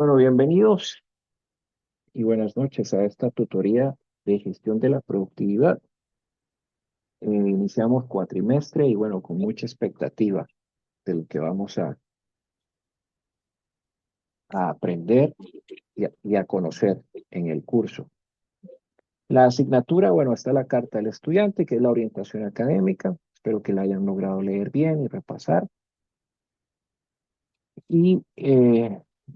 Bueno, bienvenidos y buenas noches a esta tutoría de gestión de la productividad. Iniciamos cuatrimestre y bueno, con mucha expectativa de lo que vamos a aprender y a conocer en el curso. La asignatura, bueno, está la carta del estudiante, que es la orientación académica. Espero que la hayan logrado leer bien y repasar. Y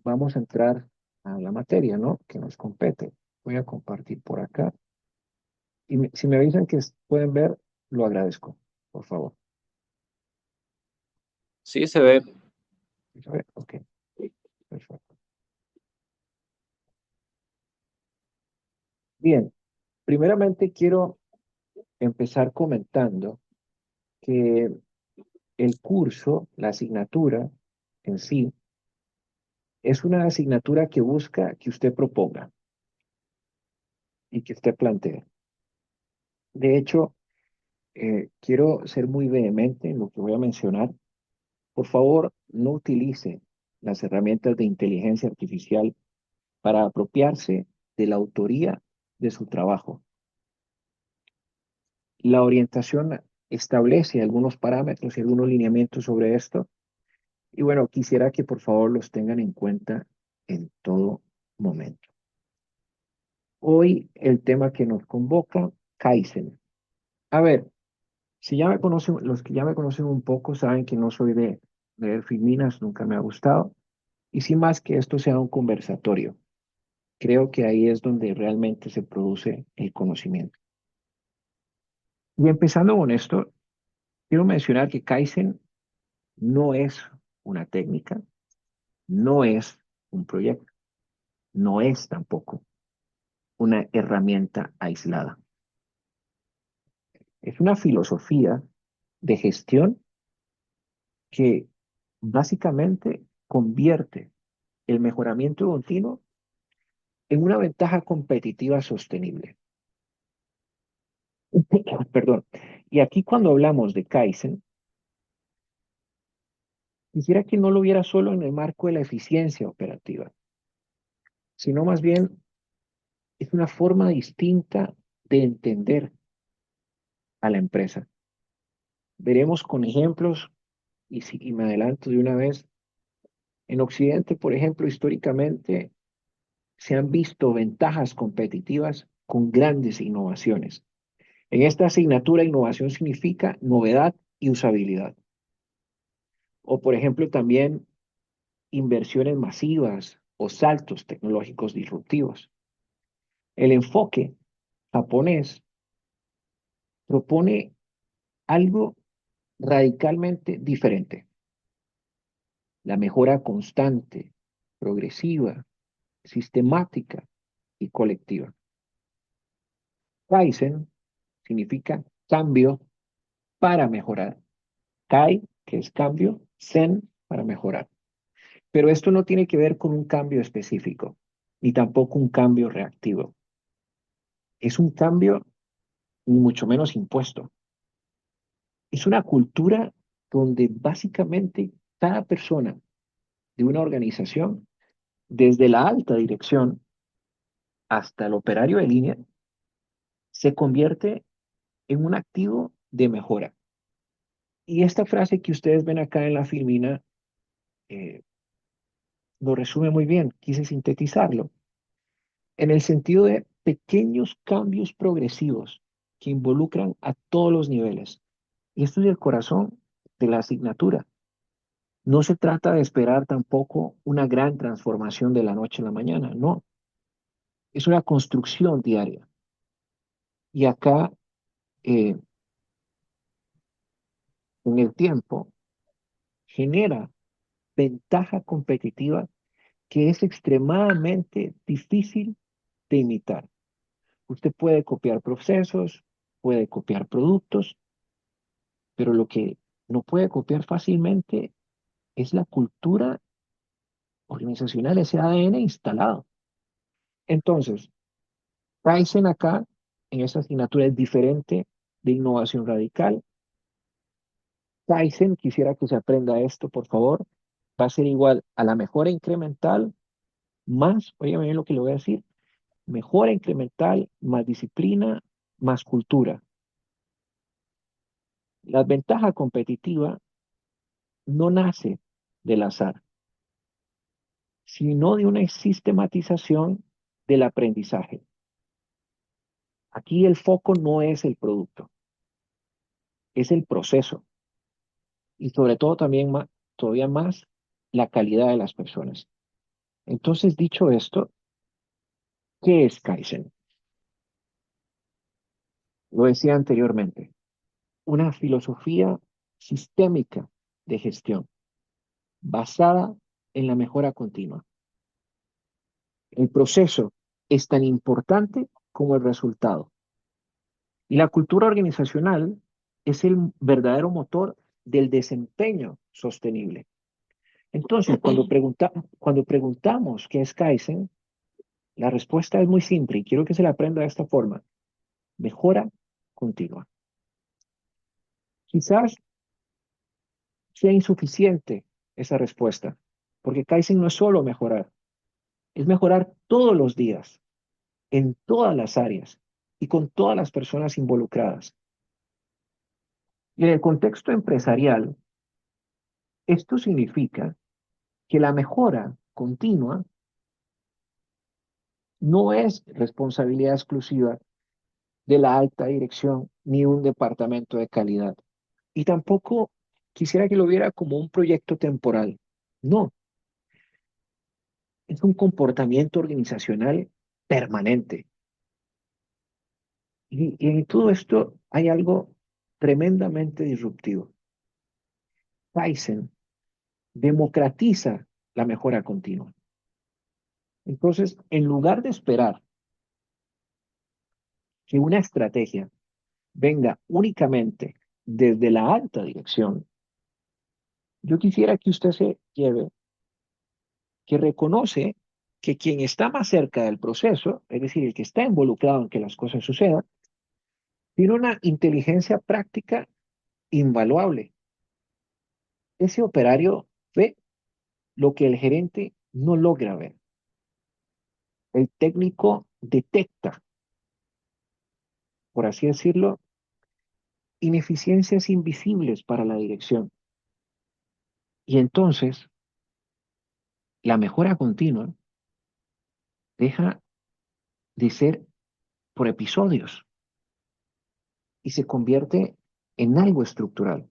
vamos a entrar a la materia, ¿no? Que nos compete. Voy a compartir por acá. Y si me avisan que pueden ver, lo agradezco, por favor. Sí, se ve. ¿Se ve? Ok, perfecto. Bien, primeramente quiero empezar comentando que el curso, la asignatura en sí, es una asignatura que busca que usted proponga y que usted plantee. De hecho, quiero ser muy vehemente en lo que voy a mencionar. Por favor, no utilice las herramientas de inteligencia artificial para apropiarse de la autoría de su trabajo. La orientación establece algunos parámetros y algunos lineamientos sobre esto. Y bueno, quisiera que por favor los tengan en cuenta en todo momento. Hoy el tema que nos convoca, Kaizen. A ver, si ya me conocen, los que ya me conocen un poco saben que no soy de leer filminas, nunca me ha gustado. Y sin más que esto sea un conversatorio, creo que ahí es donde realmente se produce el conocimiento. Y empezando con esto, quiero mencionar que Kaizen no es una técnica, no es un proyecto, no es tampoco una herramienta aislada. Es una filosofía de gestión que básicamente convierte el mejoramiento continuo en una ventaja competitiva sostenible. Perdón. Y aquí cuando hablamos de Kaizen, quisiera que no lo viera solo en el marco de la eficiencia operativa, sino más bien es una forma distinta de entender a la empresa. Veremos con ejemplos, y me adelanto de una vez, en Occidente, por ejemplo, históricamente se han visto ventajas competitivas con grandes innovaciones. En esta asignatura, innovación significa novedad y usabilidad. O, por ejemplo, también inversiones masivas o saltos tecnológicos disruptivos. El enfoque japonés propone algo radicalmente diferente. La mejora constante, progresiva, sistemática y colectiva. Kaizen significa cambio para mejorar. Kai, que es cambio, Zen, para mejorar. Pero esto no tiene que ver con un cambio específico, ni tampoco un cambio reactivo. Es un cambio ni mucho menos impuesto. Es una cultura donde básicamente cada persona de una organización, desde la alta dirección hasta el operario de línea, se convierte en un activo de mejora. Y esta frase que ustedes ven acá en la filmina eh, lo resume muy bien, quise sintetizarlo, en el sentido de pequeños cambios progresivos que involucran a todos los niveles. Y esto es el corazón de la asignatura. No se trata de esperar tampoco una gran transformación de la noche a la mañana, no. Es una construcción diaria. Y acá, eh, en el tiempo, genera ventaja competitiva que es extremadamente difícil de imitar. Usted puede copiar procesos, puede copiar productos, pero lo que no puede copiar fácilmente es la cultura organizacional, ese ADN instalado. Entonces, Kaizen acá, en esta asignatura, es diferente de innovación radical. Kaizen, quisiera que se aprenda esto, por favor, va a ser igual a la mejora incremental más, óigame bien lo que le voy a decir, mejora incremental, más disciplina, más cultura. La ventaja competitiva no nace del azar, sino de una sistematización del aprendizaje. Aquí el foco no es el producto, es el proceso y sobre todo también todavía más la calidad de las personas. Entonces, dicho esto, ¿qué es Kaizen? Lo decía anteriormente, una filosofía sistémica de gestión basada en la mejora continua. El proceso es tan importante como el resultado. Y la cultura organizacional es el verdadero motor del desempeño sostenible. Entonces, cuando preguntamos qué es Kaizen, la respuesta es muy simple y quiero que se la aprenda de esta forma. Mejora continua. Quizás sea insuficiente esa respuesta, porque Kaizen no es solo mejorar, es mejorar todos los días, en todas las áreas y con todas las personas involucradas. Y en el contexto empresarial, esto significa que la mejora continua no es responsabilidad exclusiva de la alta dirección ni un departamento de calidad. Y tampoco quisiera que lo viera como un proyecto temporal. No, es un comportamiento organizacional permanente. Y en todo esto hay algo tremendamente disruptivo. Kaizen democratiza la mejora continua. Entonces, en lugar de esperar que una estrategia venga únicamente desde la alta dirección, yo quisiera que usted se lleve que reconoce que quien está más cerca del proceso, es decir, el que está involucrado en que las cosas sucedan, tiene una inteligencia práctica invaluable. Ese operario ve lo que el gerente no logra ver. El técnico detecta, por así decirlo, ineficiencias invisibles para la dirección. Y entonces, la mejora continua deja de ser por episodios y se convierte en algo estructural.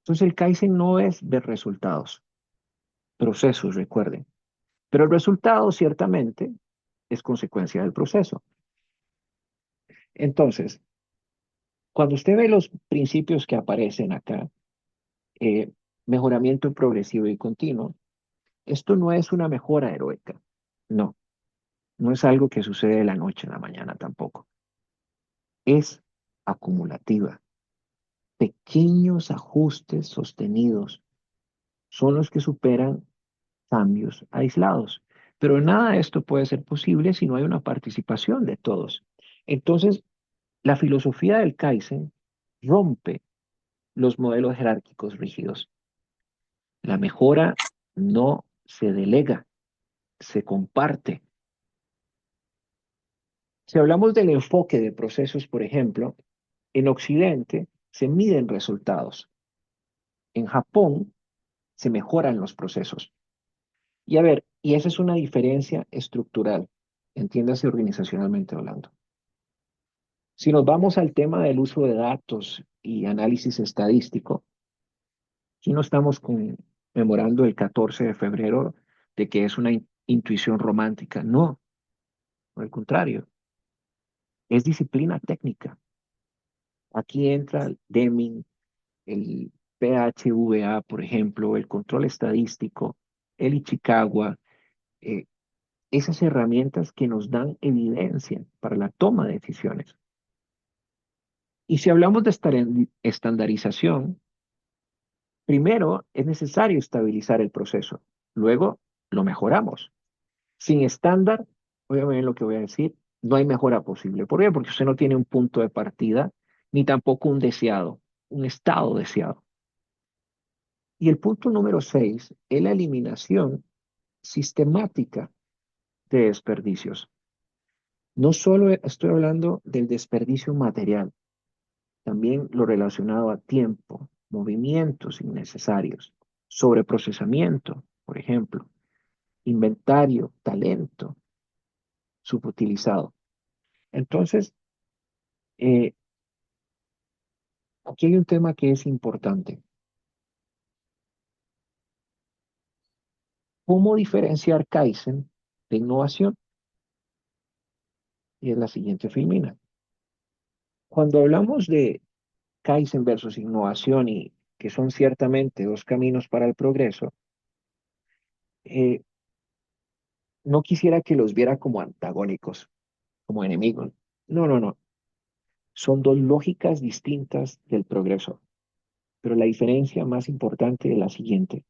Entonces, el Kaizen no es ver resultados, procesos, recuerden. Pero el resultado ciertamente es consecuencia del proceso. Entonces, cuando usted ve los principios que aparecen acá, eh, mejoramiento progresivo y continuo, esto no es una mejora heroica. No, no es algo que sucede de la noche a la mañana tampoco. Es acumulativa. Pequeños ajustes sostenidos son los que superan cambios aislados. Pero nada de esto puede ser posible si no hay una participación de todos. Entonces, la filosofía del Kaizen rompe los modelos jerárquicos rígidos. La mejora no se delega, se comparte. Si hablamos del enfoque de procesos, por ejemplo, en Occidente se miden resultados. En Japón se mejoran los procesos. Y a ver, y esa es una diferencia estructural, entiéndase organizacionalmente hablando. Si nos vamos al tema del uso de datos y análisis estadístico, aquí no estamos conmemorando el 14 de febrero de que es una intuición romántica. No, al contrario, es disciplina técnica. Aquí entra el Deming, el PHVA, por ejemplo, el control estadístico, el Ichikawa, eh, esas herramientas que nos dan evidencia para la toma de decisiones. Y si hablamos de estandarización, primero es necesario estabilizar el proceso, luego lo mejoramos. Sin estándar, obviamente lo que voy a decir, no hay mejora posible. ¿Por qué? Porque usted no tiene un punto de partida, ni tampoco un deseado, un estado deseado. Y el punto número 6 es la eliminación sistemática de desperdicios. No solo estoy hablando del desperdicio material, también lo relacionado a tiempo, movimientos innecesarios, sobreprocesamiento, por ejemplo, inventario, talento subutilizado. Entonces, eh, aquí hay un tema que es importante. ¿Cómo diferenciar Kaizen de innovación? Y es la siguiente filmina. Cuando hablamos de Kaizen versus innovación y que son ciertamente dos caminos para el progreso, eh, no quisiera que los viera como antagónicos, como enemigos. No, no, no. Son dos lógicas distintas del progreso. Pero la diferencia más importante es la siguiente.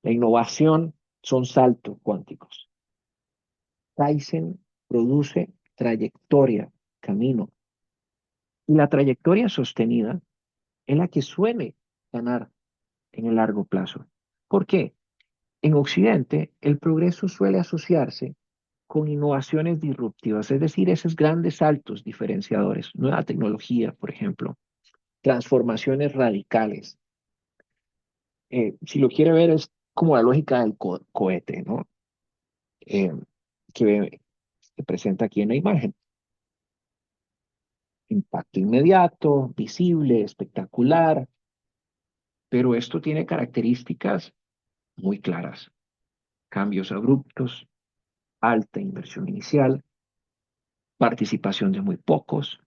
La innovación son saltos cuánticos. Kaizen produce trayectoria, camino. Y la trayectoria sostenida es la que suele ganar en el largo plazo. ¿Por qué? En Occidente, el progreso suele asociarse con innovaciones disruptivas, es decir, esos grandes saltos diferenciadores, nueva tecnología, por ejemplo, transformaciones radicales. Si lo quiere ver, es como la lógica del cohete, ¿no? Eh, que se presenta aquí en la imagen. Impacto inmediato, visible, espectacular, pero esto tiene características muy claras. Cambios abruptos, alta inversión inicial, participación de muy pocos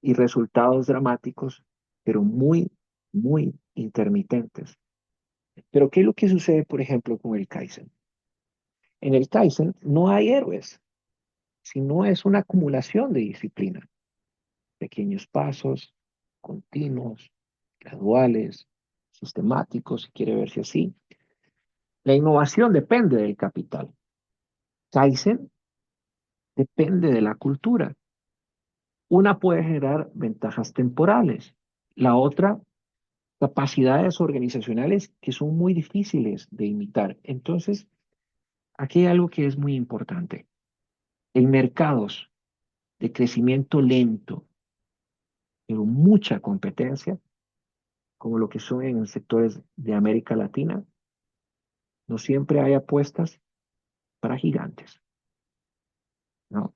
y resultados dramáticos, pero muy, muy intermitentes. Pero ¿qué es lo que sucede, por ejemplo, con el Kaizen? En el Kaizen no hay héroes, sino es una acumulación de disciplina, pequeños pasos, continuos, graduales, sistemáticos, si quiere verse así. La innovación depende del capital. Kaizen depende de la cultura. Una puede generar ventajas temporales, la otra capacidades organizacionales que son muy difíciles de imitar. Entonces, aquí hay algo que es muy importante. En mercados de crecimiento lento, pero mucha competencia, como lo que son en sectores de América Latina, no siempre hay apuestas para gigantes, ¿no?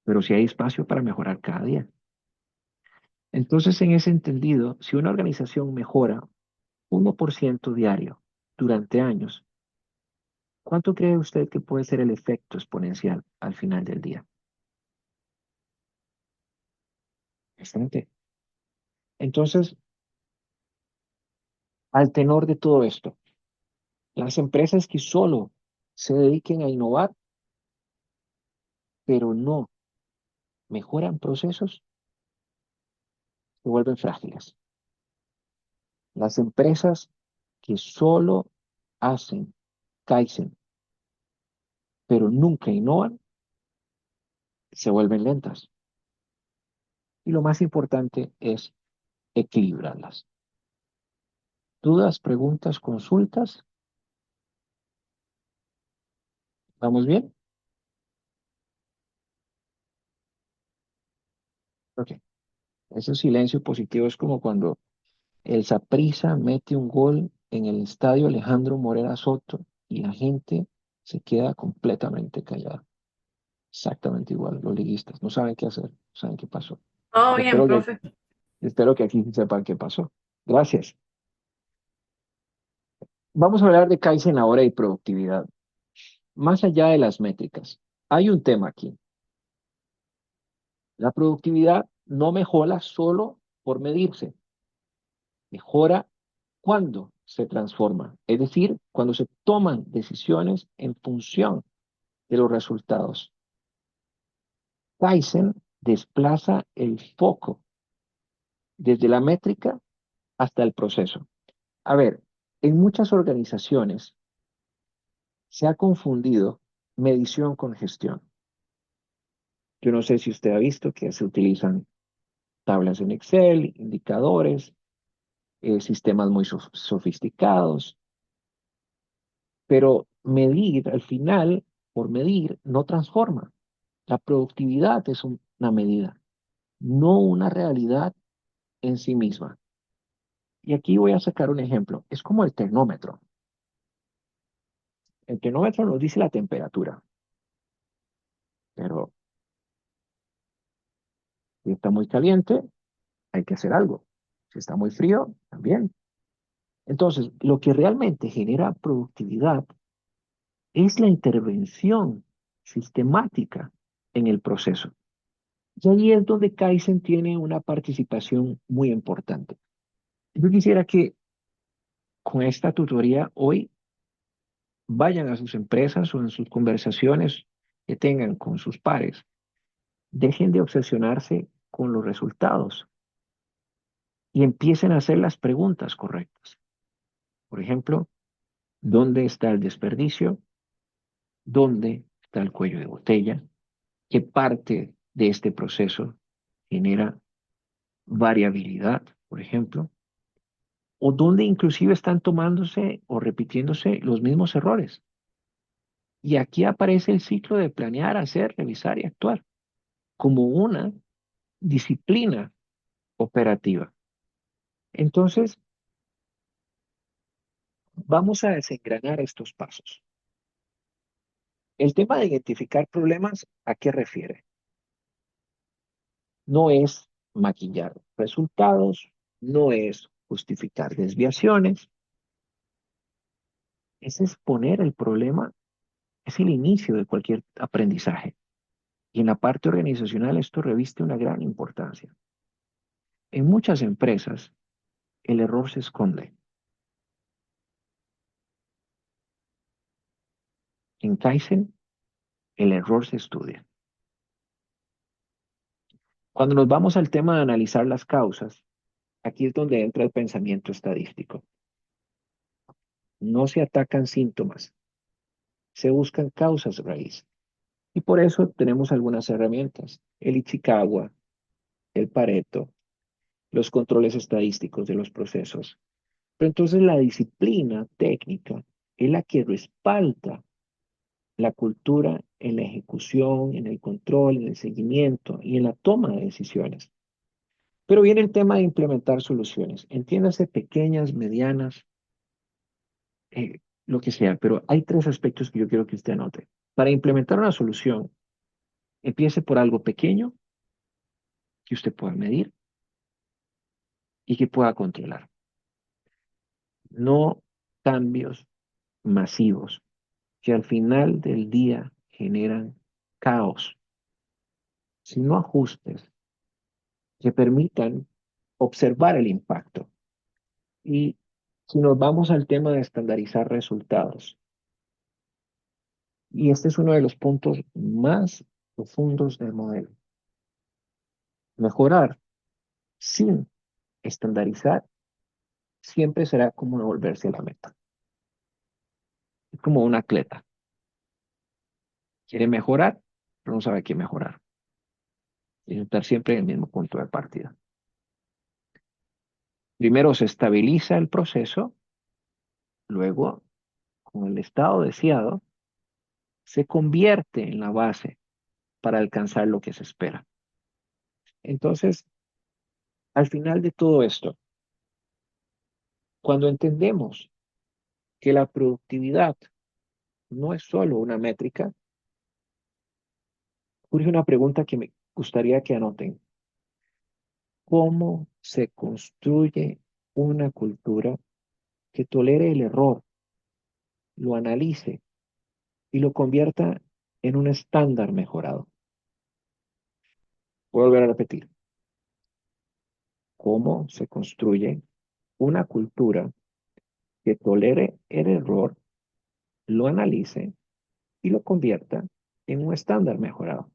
Pero sí hay espacio para mejorar cada día. Entonces, en ese entendido, si una organización mejora 1% diario durante años, ¿cuánto cree usted que puede ser el efecto exponencial al final del día? Bastante. Entonces, al tenor de todo esto, las empresas que solo se dediquen a innovar, pero no mejoran procesos, se vuelven frágiles. Las empresas que solo hacen Kaizen, pero nunca innovan, se vuelven lentas. Y lo más importante es equilibrarlas. ¿Dudas, preguntas, consultas? ¿Vamos bien? Ok. Ese silencio positivo es como cuando el Saprissa mete un gol en el estadio Alejandro Morera Soto y la gente se queda completamente callada. Exactamente igual, los liguistas no saben qué hacer, no saben qué pasó. Todo bien, Espero que, profe. espero que aquí sí sepan qué pasó. Gracias. Vamos a hablar de Kaizen ahora y productividad. Más allá de las métricas, hay un tema aquí. La productividad no mejora solo por medirse, mejora cuando se transforma, es decir, cuando se toman decisiones en función de los resultados. Kaizen desplaza el foco desde la métrica hasta el proceso. A ver, en muchas organizaciones se ha confundido medición con gestión. Yo no sé si usted ha visto que se utilizan tablas en Excel, indicadores, sistemas muy sofisticados, Pero medir, al final, por medir, no transforma. La productividad es una medida, no una realidad en sí misma. Y aquí voy a sacar un ejemplo. Es como el termómetro. El termómetro nos dice la temperatura, pero si está muy caliente, hay que hacer algo. Si está muy frío, también. Entonces, lo que realmente genera productividad es la intervención sistemática en el proceso. Y ahí es donde Kaizen tiene una participación muy importante. Yo quisiera que con esta tutoría hoy vayan a sus empresas o en sus conversaciones que tengan con sus pares, dejen de obsesionarse con los resultados y empiecen a hacer las preguntas correctas. Por ejemplo, ¿dónde está el desperdicio? ¿Dónde está el cuello de botella? ¿Qué parte de este proceso genera variabilidad, por ejemplo? ¿O dónde inclusive están tomándose o repitiéndose los mismos errores? Y aquí aparece el ciclo de planear, hacer, revisar y actuar como una disciplina operativa. Entonces, vamos a desengranar estos pasos. El tema de identificar problemas, ¿a qué refiere? No es maquillar resultados, no es justificar desviaciones, es exponer el problema, es el inicio de cualquier aprendizaje. Y en la parte organizacional esto reviste una gran importancia. En muchas empresas, el error se esconde. En Kaizen, el error se estudia. Cuando nos vamos al tema de analizar las causas, aquí es donde entra el pensamiento estadístico. No se atacan síntomas, se buscan causas raíz. Y por eso tenemos algunas herramientas. El Ichikawa, el Pareto, los controles estadísticos de los procesos. Pero entonces la disciplina técnica es la que respalda la cultura en la ejecución, en el control, en el seguimiento y en la toma de decisiones. Pero viene el tema de implementar soluciones. Entiéndase pequeñas, medianas, lo que sea, pero hay tres aspectos que yo quiero que usted anote. Para implementar una solución, empiece por algo pequeño que usted pueda medir y que pueda controlar. No cambios masivos que al final del día generan caos, sino ajustes que permitan observar el impacto. Y si nos vamos al tema de estandarizar resultados, y este es uno de los puntos más profundos del modelo, mejorar sin estandarizar siempre será como devolverse a la meta. Es como un atleta. Quiere mejorar, pero no sabe qué mejorar. Quiere estar siempre en el mismo punto de partida. Primero se estabiliza el proceso, luego, con el estado deseado, se convierte en la base para alcanzar lo que se espera. Entonces, al final de todo esto, cuando entendemos que la productividad no es solo una métrica, surge una pregunta que me gustaría que anoten. ¿Cómo se construye una cultura que tolere el error, lo analice y lo convierta en un estándar mejorado? Voy a volver a repetir. ¿Cómo se construye una cultura que tolere el error, lo analice y lo convierta en un estándar mejorado?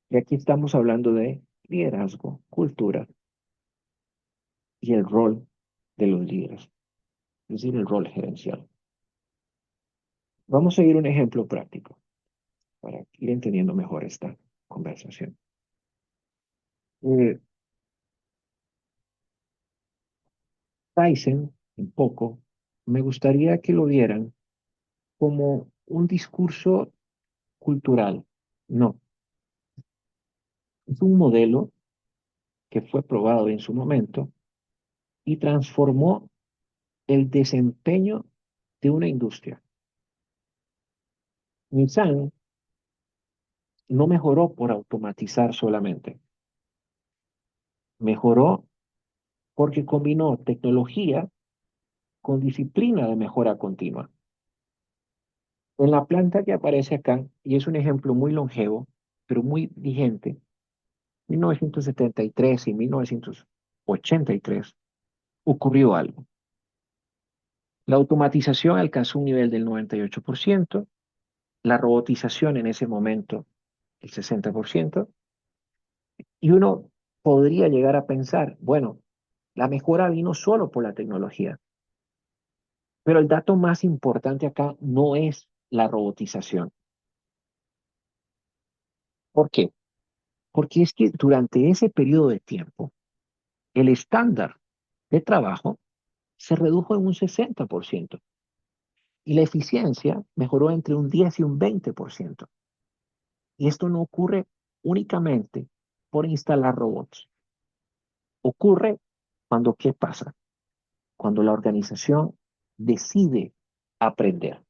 Y aquí estamos hablando de liderazgo, cultura y el rol de los líderes, es decir, el rol gerencial. Vamos a seguir un ejemplo práctico para ir entendiendo mejor esta conversación. Eh, Tyson, un poco, me gustaría que lo vieran como un discurso cultural. No, es un modelo que fue probado en su momento y transformó el desempeño de una industria. Nissan no mejoró por automatizar solamente, mejoró porque combinó tecnología con disciplina de mejora continua. En la planta que aparece acá, y es un ejemplo muy longevo, pero muy vigente, 1973 y 1983, ocurrió algo. La automatización alcanzó un nivel del 98%, la robotización en ese momento el 60%, y uno podría llegar a pensar, bueno, la mejora vino solo por la tecnología, pero el dato más importante acá no es la robotización. ¿Por qué? Porque es que durante ese periodo de tiempo, el estándar de trabajo se redujo en un 60% y la eficiencia mejoró entre un 10 y un 20%. Y esto no ocurre únicamente por instalar robots. Ocurre cuando, ¿qué pasa? Cuando la organización decide aprender.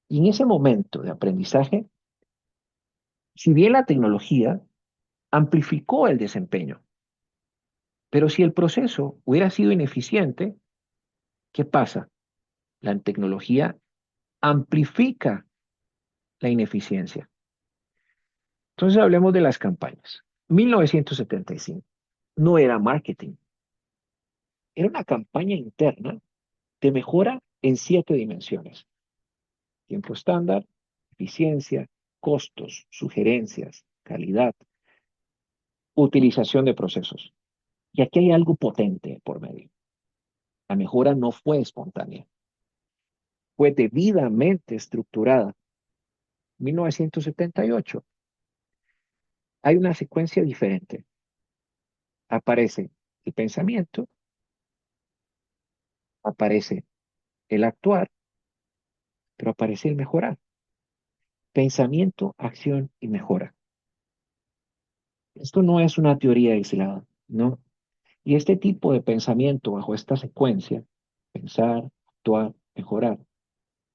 Y en ese momento de aprendizaje, si bien la tecnología amplificó el desempeño, pero si el proceso hubiera sido ineficiente, ¿qué pasa? La tecnología amplifica la ineficiencia. Entonces hablemos de las campañas. 1975 no era marketing, era una campaña interna de mejora en 7 dimensiones: tiempo estándar, eficiencia, costos, sugerencias, calidad, utilización de procesos. Y aquí hay algo potente por medio. La mejora no fue espontánea, fue debidamente estructurada. 1978, hay una secuencia diferente. Aparece el pensamiento, aparece el actuar, pero aparece el mejorar. Pensamiento, acción y mejora. Esto no es una teoría aislada, ¿no? Y este tipo de pensamiento bajo esta secuencia, pensar, actuar, mejorar,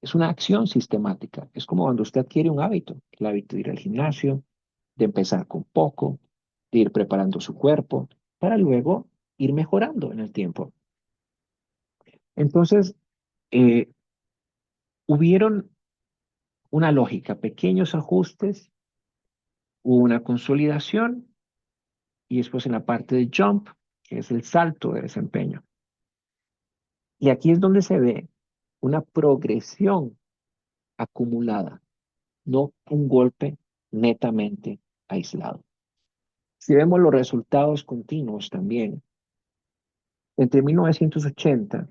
es una acción sistemática. Es como cuando usted adquiere un hábito, el hábito de ir al gimnasio, de empezar con poco, de ir preparando su cuerpo, para luego ir mejorando en el tiempo. Entonces, eh, hubieron una lógica, pequeños ajustes, hubo una consolidación y después en la parte de jump, que es el salto de desempeño. Y aquí es donde se ve una progresión acumulada, no un golpe netamente aislado. Si vemos los resultados continuos también, entre 1980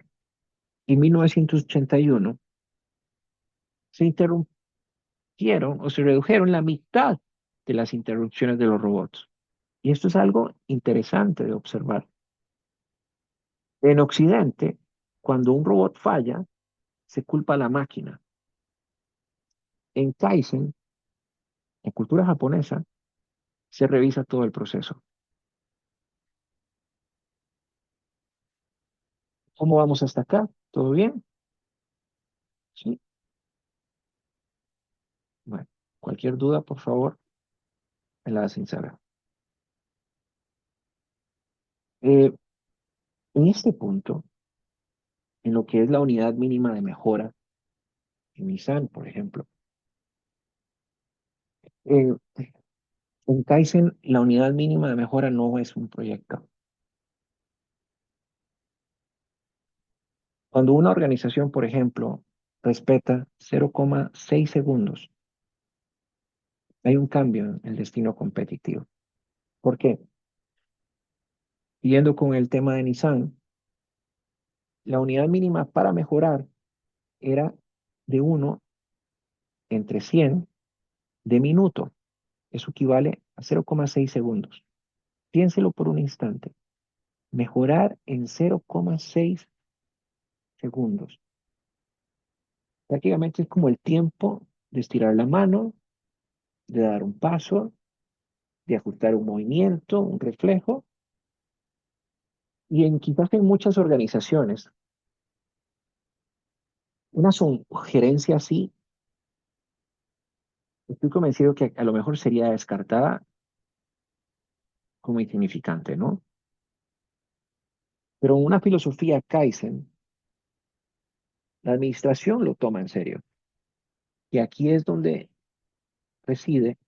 y 1981 se interrumpieron o se redujeron la mitad de las interrupciones de los robots. Y esto es algo interesante de observar. En Occidente, cuando un robot falla, se culpa a la máquina. En Kaizen, en cultura japonesa, se revisa todo el proceso. ¿Cómo vamos hasta acá? ¿Todo bien? Sí. Bueno, cualquier duda, por favor, me la hacen saber. Eh, en este punto, en lo que es la unidad mínima de mejora, en Nissan, por ejemplo, eh, en Kaizen, la unidad mínima de mejora no es un proyecto. Cuando una organización, por ejemplo, respeta 0,6 segundos, hay un cambio en el destino competitivo. ¿Por qué? Yendo con el tema de Nissan, la unidad mínima para mejorar era de 1 entre 100 de minuto. Eso equivale a 0,6 segundos. Piénselo por un instante. Mejorar en 0,6 segundos. Prácticamente es como el tiempo de estirar la mano, de dar un paso, de ajustar un movimiento, un reflejo. Y quizás en muchas organizaciones, una sugerencia así, estoy convencido que a lo mejor sería descartada como insignificante, ¿no? Pero en una filosofía Kaizen, la administración lo toma en serio. Y aquí es donde reside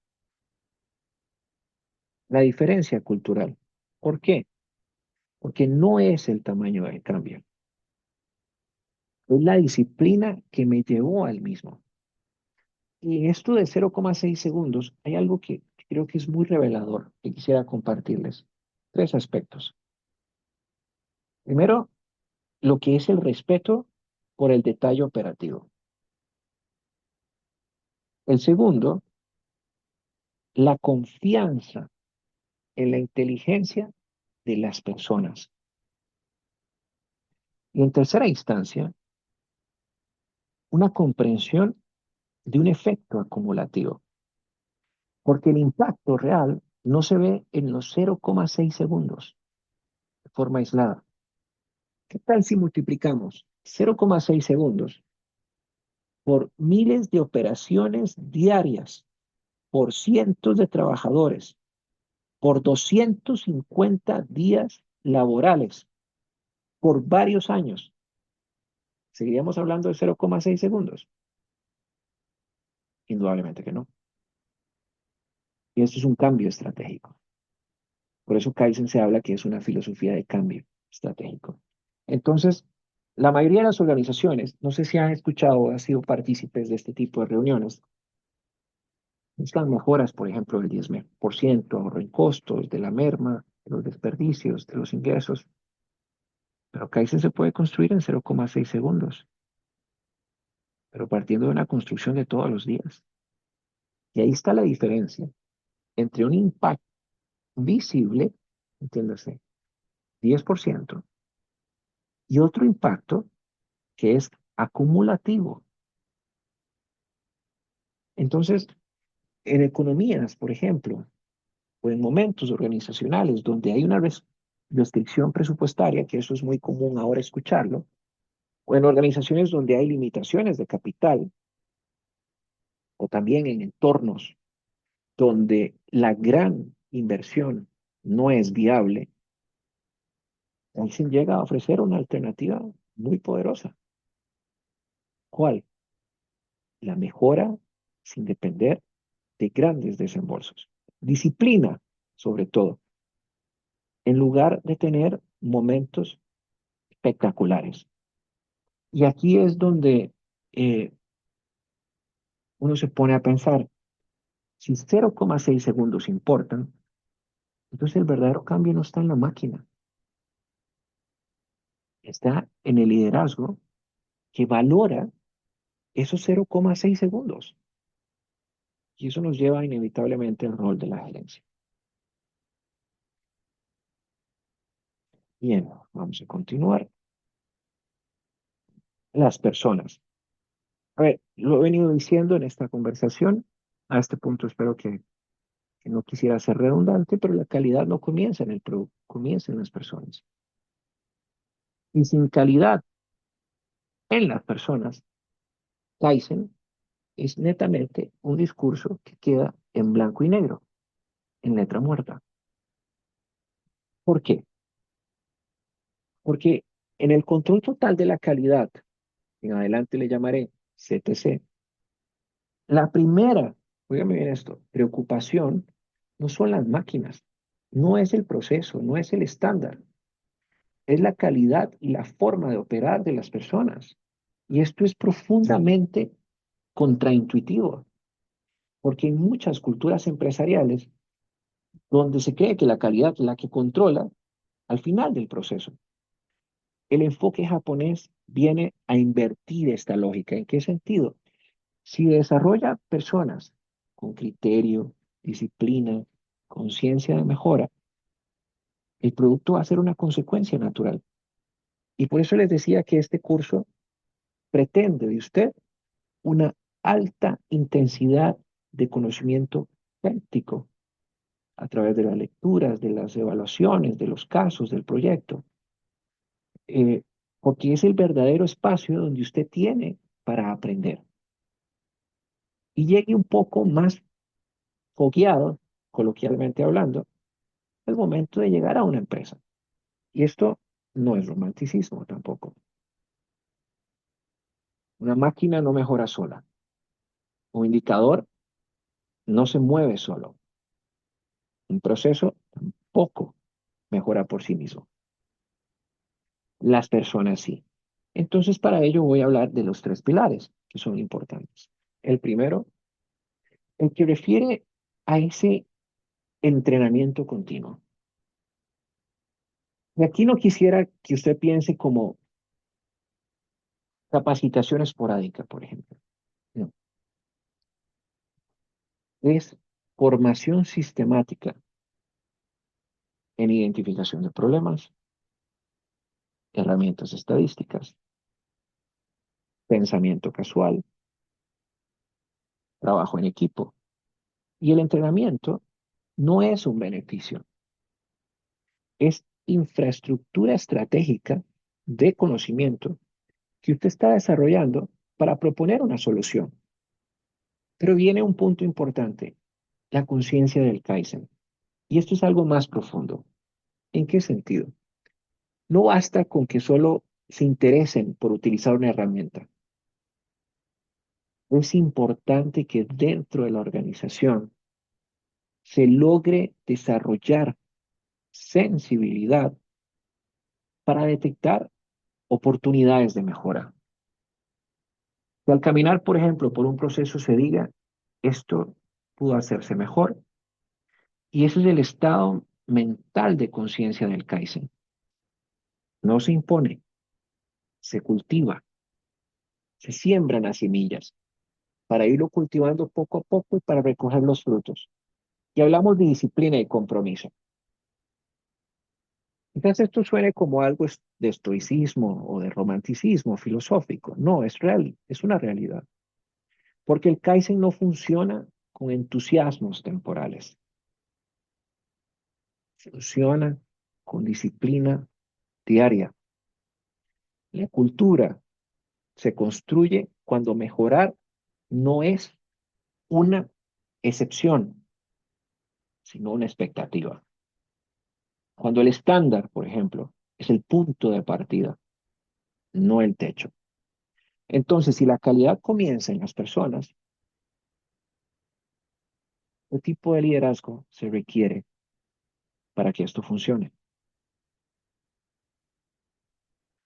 la diferencia cultural. ¿Por qué? Porque no es el tamaño del cambio, es la disciplina que me llevó al mismo. Y en esto de 0,6 segundos hay algo que creo que es muy revelador que quisiera compartirles. Tres aspectos. Primero, lo que es el respeto por el detalle operativo. El segundo, la confianza en la inteligencia de las personas. Y en tercera instancia, una comprensión de un efecto acumulativo, porque el impacto real no se ve en los 0,6 segundos de forma aislada. ¿Qué tal si multiplicamos 0,6 segundos por miles de operaciones diarias, por cientos de trabajadores, por 250 días laborales, por varios años? ¿Seguiríamos hablando de 0,6 segundos? Indudablemente que no. Y esto es un cambio estratégico. Por eso Kaizen se habla que es una filosofía de cambio estratégico. Entonces, la mayoría de las organizaciones, no sé si han escuchado o han sido partícipes de este tipo de reuniones, buscan mejoras, por ejemplo, del 10%, ahorro en costos, de la merma, de los desperdicios, de los ingresos. Pero Kaizen se puede construir en 0,6 segundos, pero partiendo de una construcción de todos los días. Y ahí está la diferencia entre un impacto visible, entiéndase, 10%, y otro impacto que es acumulativo. Entonces, en economías, por ejemplo, o en momentos organizacionales donde hay una restricción presupuestaria, que eso es muy común ahora escucharlo, o en organizaciones donde hay limitaciones de capital, o también en entornos donde la gran inversión no es viable, Einstein llega a ofrecer una alternativa muy poderosa. ¿Cuál? La mejora sin depender de grandes desembolsos. Disciplina, sobre todo, en lugar de tener momentos espectaculares. Y aquí es donde eh, uno se pone a pensar, si 0,6 segundos importan, entonces el verdadero cambio no está en la máquina, está en el liderazgo que valora esos 0,6 segundos. Y eso nos lleva inevitablemente al rol de la gerencia. Bien, vamos a continuar. Las personas. A ver, lo he venido diciendo en esta conversación. A este punto espero que no quisiera ser redundante, pero la calidad no comienza en el producto, comienza en las personas. Y sin calidad en las personas, Kaizen es netamente un discurso que queda en blanco y negro, en letra muerta. ¿Por qué? Porque en el control total de la calidad, en adelante le llamaré CTC, la primera, óigame bien esto, preocupación no son las máquinas, no es el proceso, no es el estándar, es la calidad y la forma de operar de las personas. Y esto es profundamente contraintuitivo, porque en muchas culturas empresariales, donde se cree que la calidad es la que controla al final del proceso, el enfoque japonés viene a invertir esta lógica. ¿En qué sentido? Si desarrolla personas con criterio, disciplina, conciencia de mejora, el producto va a ser una consecuencia natural. Y por eso les decía que este curso pretende de usted una alta intensidad de conocimiento práctico a través de las lecturas, de las evaluaciones, de los casos, del proyecto, eh, porque es el verdadero espacio donde usted tiene para aprender. Y llegue un poco más fogueado, coloquialmente hablando, el momento de llegar a una empresa. Y esto no es romanticismo tampoco. Una máquina no mejora sola. Un indicador no se mueve solo. Un proceso tampoco mejora por sí mismo. Las personas sí. Entonces, para ello voy a hablar de los tres pilares que son importantes. El primero, el que refiere a ese entrenamiento continuo. Y aquí no quisiera que usted piense como capacitación esporádica, por ejemplo. No, es formación sistemática en identificación de problemas, herramientas estadísticas, pensamiento casual, trabajo en equipo. Y el entrenamiento no es un beneficio, es infraestructura estratégica de conocimiento que usted está desarrollando para proponer una solución. Pero viene un punto importante, la conciencia del Kaizen. Y esto es algo más profundo. ¿En qué sentido? No basta con que solo se interesen por utilizar una herramienta. Es importante que dentro de la organización se logre desarrollar sensibilidad para detectar oportunidades de mejora. Que al caminar, por ejemplo, por un proceso se diga, esto pudo hacerse mejor, y ese es el estado mental de conciencia del Kaizen. No se impone, se cultiva, se siembran las semillas para irlo cultivando poco a poco y para recoger los frutos. Y hablamos de disciplina y compromiso. Quizás esto suene como algo de estoicismo o de romanticismo filosófico. No, es real, es una realidad. Porque el Kaizen no funciona con entusiasmos temporales. Funciona con disciplina diaria. La cultura se construye cuando mejorar no es una excepción, sino una expectativa. Cuando el estándar, por ejemplo, es el punto de partida, no el techo. Entonces, si la calidad comienza en las personas, ¿qué tipo de liderazgo se requiere para que esto funcione?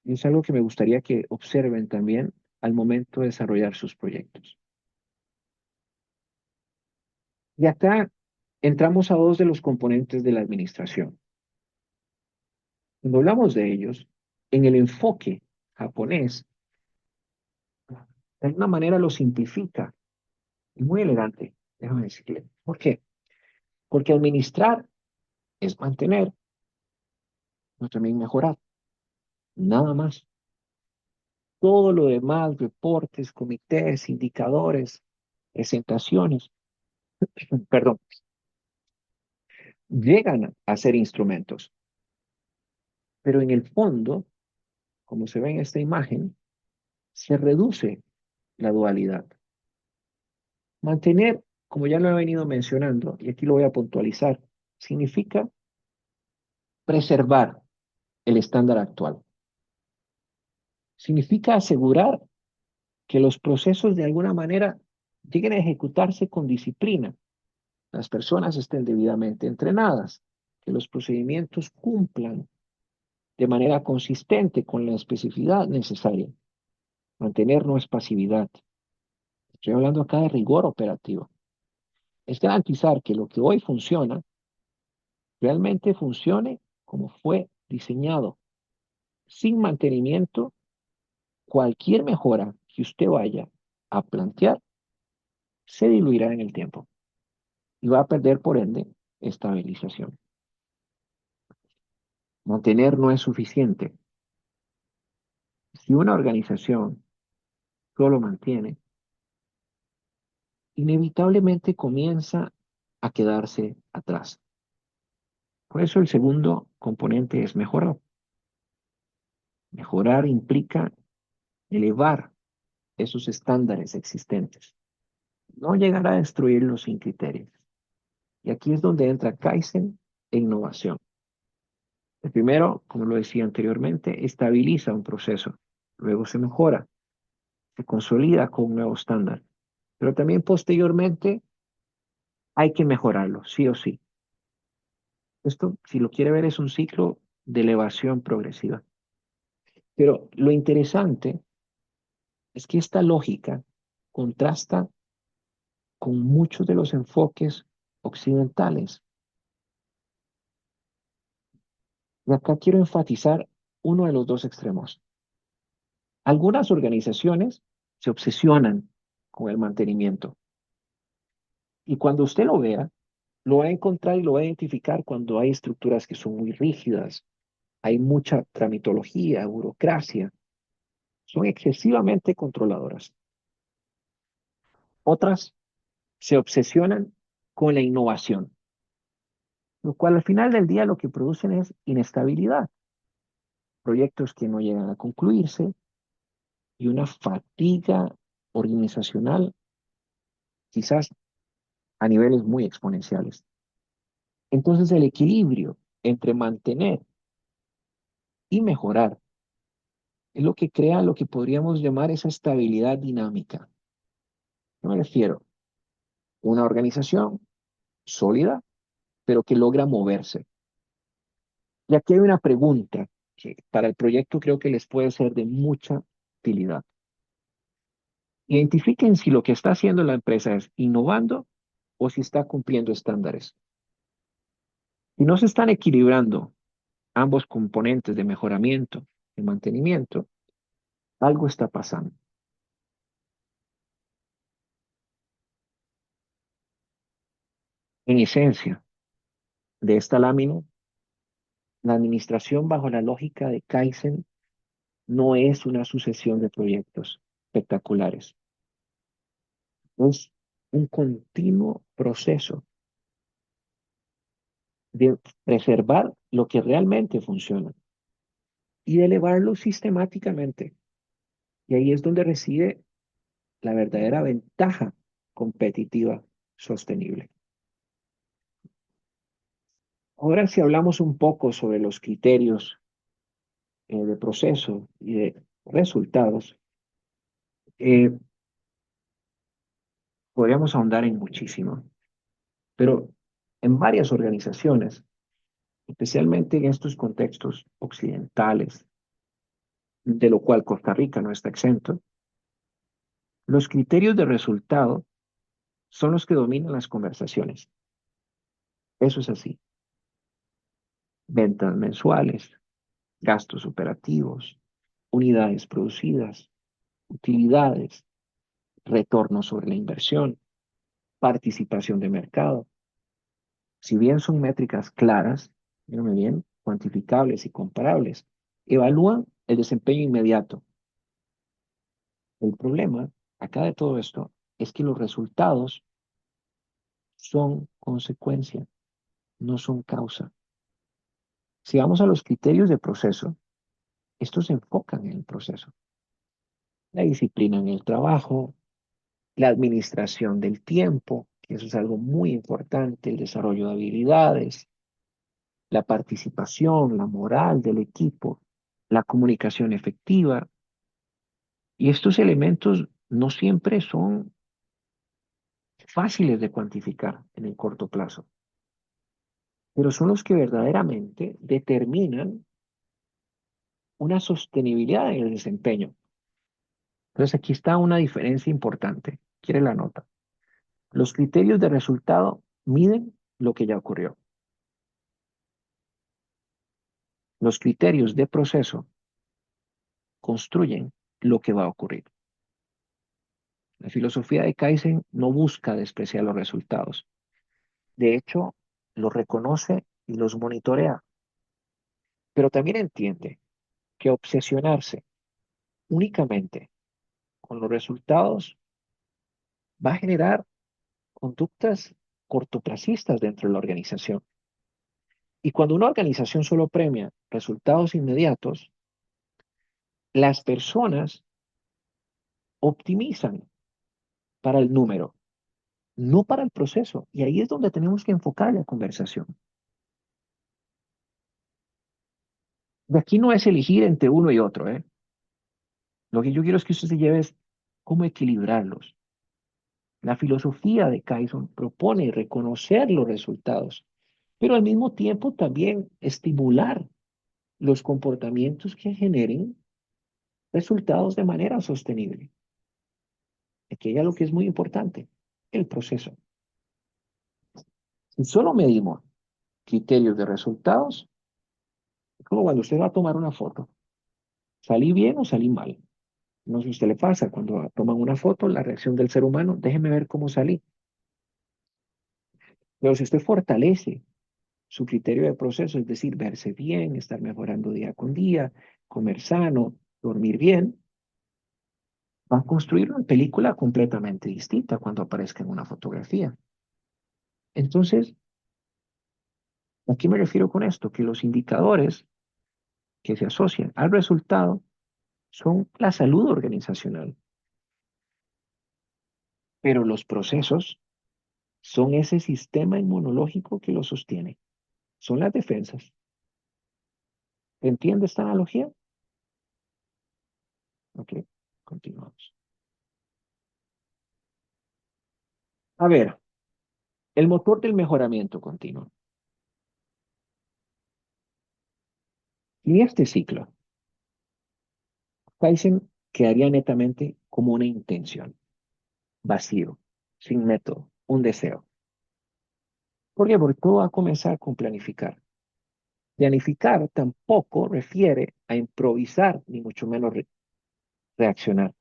Y es algo que me gustaría que observen también al momento de desarrollar sus proyectos. Y acá entramos a dos de los componentes de la administración. Cuando hablamos de ellos, en el enfoque japonés, de alguna manera lo simplifica. Es muy elegante, déjame decirle. ¿Por qué? Porque administrar es mantener, pero también mejorar. Nada más. Todo lo demás, reportes, comités, indicadores, presentaciones, perdón, llegan a ser instrumentos. Pero en el fondo, como se ve en esta imagen, se reduce la dualidad. Mantener, como ya lo he venido mencionando, y aquí lo voy a puntualizar, significa preservar el estándar actual. Significa asegurar que los procesos de alguna manera lleguen a ejecutarse con disciplina, las personas estén debidamente entrenadas, que los procedimientos cumplan de manera consistente con la especificidad necesaria. Mantener no es pasividad. Estoy hablando acá de rigor operativo. Es garantizar que lo que hoy funciona realmente funcione como fue diseñado. Sin mantenimiento, cualquier mejora que usted vaya a plantear se diluirá en el tiempo y va a perder, por ende, estabilización. Mantener no es suficiente. Si una organización solo mantiene, inevitablemente comienza a quedarse atrás. Por eso el segundo componente es mejorar. Mejorar implica elevar esos estándares existentes. No llegar a destruirlos sin criterios. Y aquí es donde entra Kaizen e innovación. El primero, como lo decía anteriormente, estabiliza un proceso. Luego se mejora, se consolida con un nuevo estándar. Pero también posteriormente hay que mejorarlo, sí o sí. Esto, si lo quiere ver, es un ciclo de elevación progresiva. Pero lo interesante es que esta lógica contrasta con muchos de los enfoques occidentales. Y acá quiero enfatizar uno de los dos extremos. Algunas organizaciones se obsesionan con el mantenimiento. Y cuando usted lo vea, lo va a encontrar y lo va a identificar cuando hay estructuras que son muy rígidas, hay mucha tramitología, burocracia, son excesivamente controladoras. Otras se obsesionan con la innovación, lo cual al final del día lo que producen es inestabilidad, proyectos que no llegan a concluirse y una fatiga organizacional quizás a niveles muy exponenciales. Entonces el equilibrio entre mantener y mejorar es lo que crea lo que podríamos llamar esa estabilidad dinámica. ¿A qué me refiero? Una organización sólida, pero que logra moverse. Y aquí hay una pregunta que para el proyecto creo que les puede ser de mucha utilidad. Identifiquen si lo que está haciendo la empresa es innovando o si está cumpliendo estándares. Si no se están equilibrando ambos componentes de mejoramiento y mantenimiento, algo está pasando. En esencia, de esta lámina, la administración bajo la lógica de Kaizen no es una sucesión de proyectos espectaculares, es un continuo proceso de preservar lo que realmente funciona y de elevarlo sistemáticamente. Y ahí es donde reside la verdadera ventaja competitiva sostenible. Ahora, si hablamos un poco sobre los criterios de proceso y de resultados, eh, podríamos ahondar en muchísimo, pero en varias organizaciones, especialmente en estos contextos occidentales, de lo cual Costa Rica no está exento, los criterios de resultado son los que dominan las conversaciones. Eso es así. Ventas mensuales, gastos operativos, unidades producidas, utilidades, retorno sobre la inversión, participación de mercado. Si bien son métricas claras, dígame bien, cuantificables y comparables, evalúan el desempeño inmediato. El problema acá de todo esto es que los resultados son consecuencia, no son causa. Si vamos a los criterios de proceso, estos se enfocan en el proceso. La disciplina en el trabajo, la administración del tiempo, que eso es algo muy importante, el desarrollo de habilidades, la participación, la moral del equipo, la comunicación efectiva. Y estos elementos no siempre son fáciles de cuantificar en el corto plazo, pero son los que verdaderamente determinan una sostenibilidad en el desempeño. Entonces aquí está una diferencia importante. ¿Quiere la nota? Los criterios de resultado miden lo que ya ocurrió. Los criterios de proceso construyen lo que va a ocurrir. La filosofía de Kaizen no busca despreciar los resultados. De hecho, los reconoce y los monitorea, pero también entiende que obsesionarse únicamente con los resultados, va a generar conductas cortoplacistas dentro de la organización. Y cuando una organización solo premia resultados inmediatos, las personas optimizan para el número, no para el proceso. Y ahí es donde tenemos que enfocar la conversación. De aquí no es elegir entre uno y otro, ¿eh? Lo que yo quiero es que usted se lleve es cómo equilibrarlos. La filosofía de Kaizen propone reconocer los resultados, pero al mismo tiempo también estimular los comportamientos que generen resultados de manera sostenible. Aquí hay algo que es muy importante, el proceso. Si solo medimos criterios de resultados, es como cuando usted va a tomar una foto. ¿Salí bien o salí mal? No sé si a usted le pasa cuando toman una foto, la reacción del ser humano, déjeme ver cómo salí. Pero si usted fortalece su criterio de proceso, es decir, verse bien, estar mejorando día con día, comer sano, dormir bien, va a construir una película completamente distinta cuando aparezca en una fotografía. Entonces, ¿a qué me refiero con esto? Que los indicadores que se asocian al resultado son la salud organizacional, pero los procesos son ese sistema inmunológico que lo sostiene, son las defensas. ¿Entiende esta analogía? Ok, continuamos. A ver, el motor del mejoramiento continuo. Y este ciclo, Kaizen quedaría netamente como una intención, vacío, sin método, un deseo. ¿Por qué? Porque todo va a comenzar con planificar. Planificar tampoco refiere a improvisar, ni mucho menos reaccionar.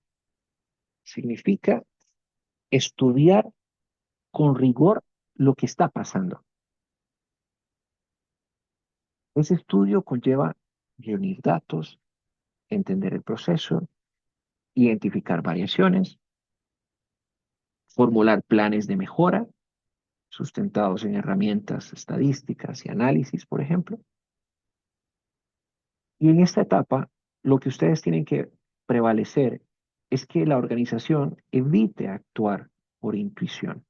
Significa estudiar con rigor lo que está pasando. Ese estudio conlleva reunir datos, entender el proceso, identificar variaciones, formular planes de mejora sustentados en herramientas estadísticas y análisis, por ejemplo. Y en esta etapa, lo que ustedes tienen que prevalecer es que la organización evite actuar por intuición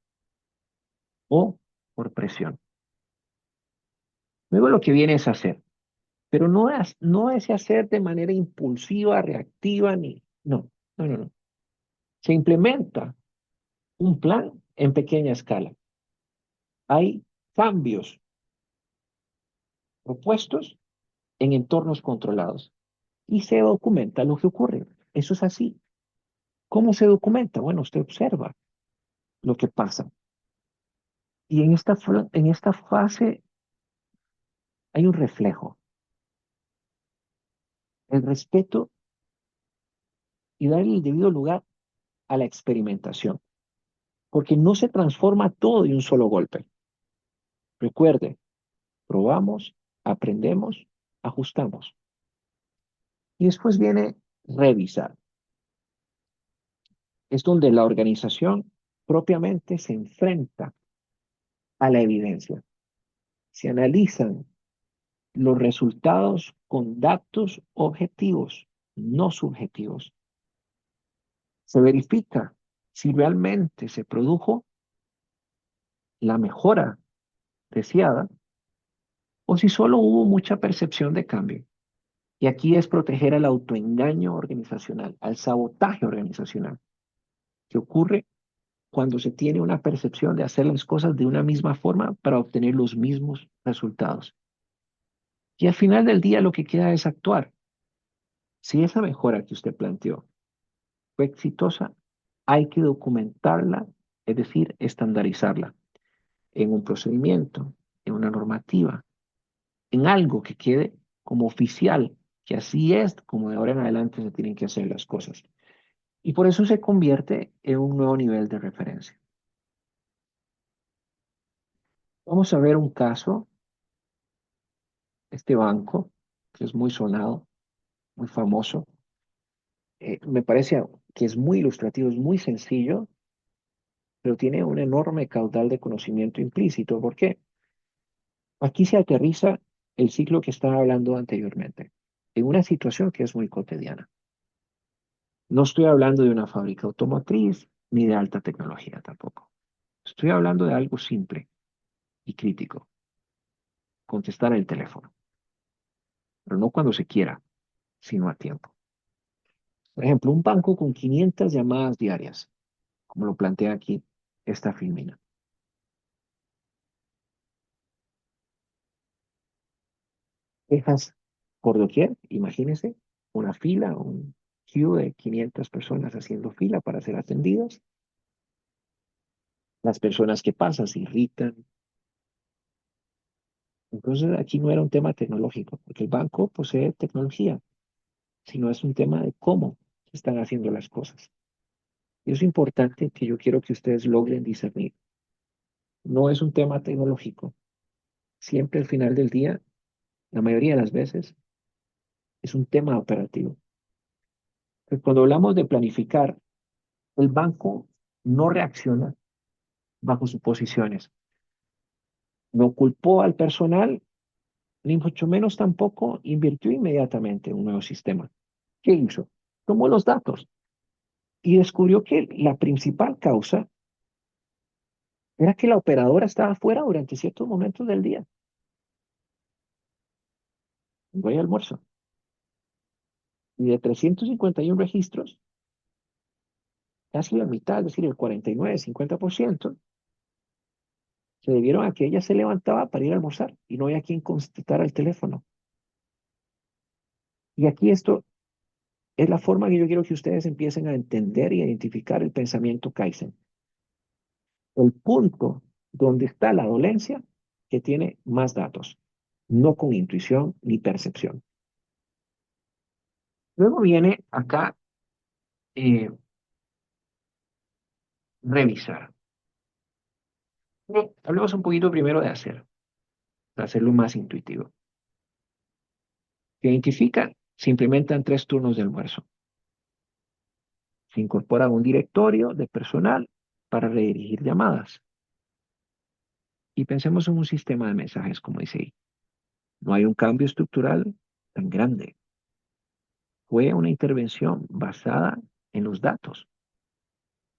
o por presión. Luego lo que viene es hacer, pero no es hacer de manera impulsiva, reactiva, ni... No, no, no, no. Se implementa un plan en pequeña escala. Hay cambios propuestos en entornos controlados y se documenta lo que ocurre. Eso es así. ¿Cómo se documenta? Bueno, usted observa lo que pasa. Y en esta fase hay un reflejo, el respeto y dar el debido lugar a la experimentación, porque no se transforma todo de un solo golpe. Recuerde, probamos, aprendemos, ajustamos. Y después viene revisar. Es donde la organización propiamente se enfrenta a la evidencia. Se analizan los resultados con datos objetivos, no subjetivos. Se verifica si realmente se produjo la mejora deseada o si solo hubo mucha percepción de cambio. Y aquí es proteger al autoengaño organizacional, al sabotaje organizacional, que ocurre cuando se tiene una percepción de hacer las cosas de una misma forma para obtener los mismos resultados. Y al final del día lo que queda es actuar. Si esa mejora que usted planteó fue exitosa, hay que documentarla, es decir, estandarizarla en un procedimiento, en una normativa, en algo que quede como oficial, que así es como de ahora en adelante se tienen que hacer las cosas. Y por eso se convierte en un nuevo nivel de referencia. Vamos a ver un caso, este banco, que es muy sonado, muy famoso, me parece que es muy ilustrativo, es muy sencillo, pero tiene un enorme caudal de conocimiento implícito. ¿Por qué? Aquí se aterriza el ciclo que estaba hablando anteriormente, en una situación que es muy cotidiana. No estoy hablando de una fábrica automotriz ni de alta tecnología tampoco. Estoy hablando de algo simple y crítico, contestar el teléfono, pero no cuando se quiera, sino a tiempo. Por ejemplo, un banco con 500 llamadas diarias, como lo plantea aquí esta filmina. Quejas por doquier, imagínense, una fila, un queue de 500 personas haciendo fila para ser atendidas. Las personas que pasan se irritan. Entonces aquí no era un tema tecnológico, porque el banco posee tecnología, sino es un tema de cómo se están haciendo las cosas. Y es importante que yo quiero que ustedes logren discernir. No es un tema tecnológico. Siempre al final del día, la mayoría de las veces, es un tema operativo. Pero cuando hablamos de planificar, el banco no reacciona bajo suposiciones. No culpó al personal, ni mucho menos tampoco invirtió inmediatamente en un nuevo sistema. ¿Qué hizo? Tomó los datos y descubrió que la principal causa era que la operadora estaba fuera durante ciertos momentos del día. No hay almuerzo. Y de 351 registros, casi la mitad, es decir, el 49, 50%, se debieron a que ella se levantaba para ir a almorzar y no había quien contestara el teléfono. Y aquí esto es la forma que yo quiero que ustedes empiecen a entender y a identificar el pensamiento Kaizen. El punto donde está la dolencia que tiene más datos, no con intuición ni percepción. Luego viene acá revisar. Hablemos un poquito primero de hacer, para hacerlo más intuitivo. Se identifican, se implementan 3 turnos de almuerzo. Se incorpora un directorio de personal para redirigir llamadas. Y pensemos en un sistema de mensajes, como dice ahí. No hay un cambio estructural tan grande. Fue una intervención basada en los datos.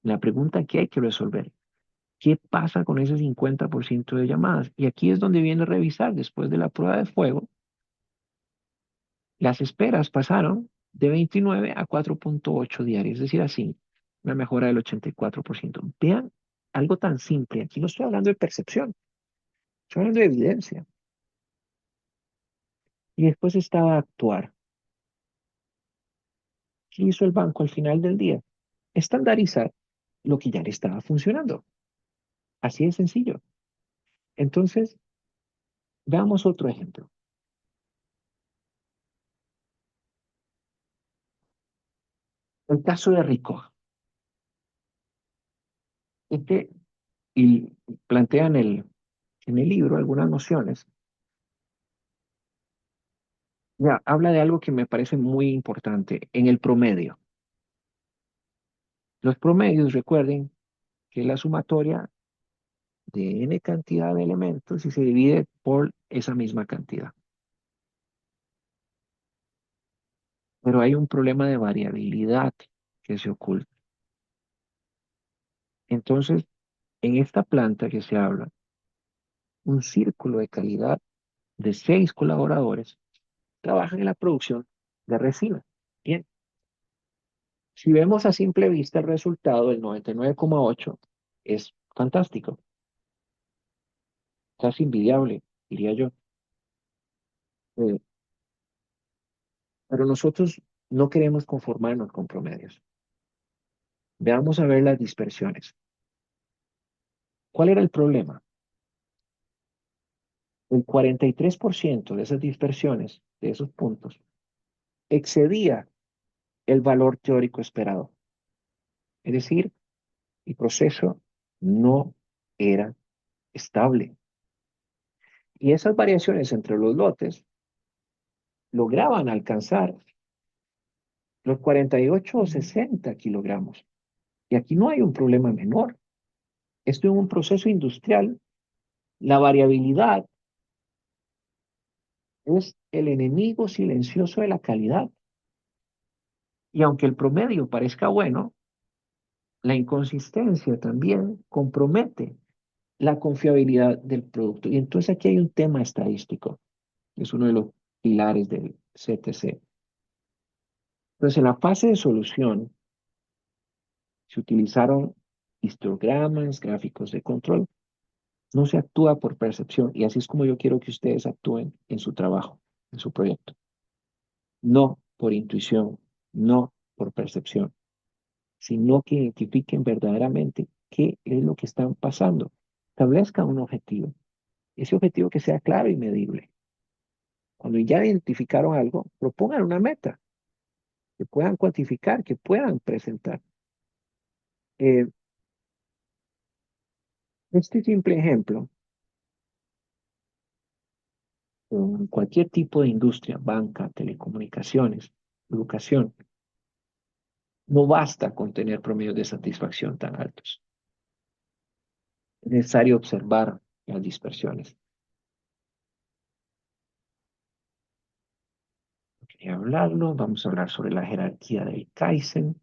La pregunta que hay que resolver, ¿qué pasa con ese 50% de llamadas? Y aquí es donde viene a revisar, después de la prueba de fuego, las esperas pasaron de 29 a 4.8 diarios, es decir, así, una mejora del 84%. Vean algo tan simple, aquí no estoy hablando de percepción, estoy hablando de evidencia. Y después estaba actuar. ¿Qué hizo el banco al final del día? Estandarizar lo que ya le estaba funcionando. Así de sencillo. Entonces, veamos otro ejemplo. El caso de Ricoh. Este, y plantean en el libro algunas nociones. Ya, habla de algo que me parece muy importante, en el promedio. Los promedios, recuerden que es la sumatoria de n cantidad de elementos y se divide por esa misma cantidad. Pero hay un problema de variabilidad que se oculta. Entonces, en esta planta que se habla, un círculo de calidad de 6 colaboradores trabajan en la producción de resina. Bien, si vemos a simple vista el resultado del 99,8 es fantástico, casi envidiable, diría yo. Eh, pero nosotros no queremos conformarnos con promedios. Veamos a ver las dispersiones. ¿Cuál era el problema? El 43% de esas dispersiones, de esos puntos, excedía el valor teórico esperado. Es decir, el proceso no era estable. Y esas variaciones entre los lotes lograban alcanzar los 48 o 60 kilogramos. Y aquí no hay un problema menor. Esto es un proceso industrial. La variabilidad es el enemigo silencioso de la calidad. Y aunque el promedio parezca bueno, la inconsistencia también compromete la confiabilidad del producto. Y entonces aquí hay un tema estadístico, que es uno de los pilares del CTC. Entonces, en la fase de solución se utilizaron histogramas, gráficos de control. No se actúa por percepción y así es como yo quiero que ustedes actúen en su trabajo, en su proyecto. No por intuición, no por percepción, sino que identifiquen verdaderamente qué es lo que están pasando. Establezcan un objetivo. Ese objetivo que sea claro y medible. Cuando ya identificaron algo, propongan una meta que puedan cuantificar, que puedan presentar. Eh, este simple ejemplo, en cualquier tipo de industria, banca, telecomunicaciones, educación, no basta con tener promedios de satisfacción tan altos. Es necesario observar las dispersiones. Quería hablarlo, vamos a hablar sobre la jerarquía del Kaizen.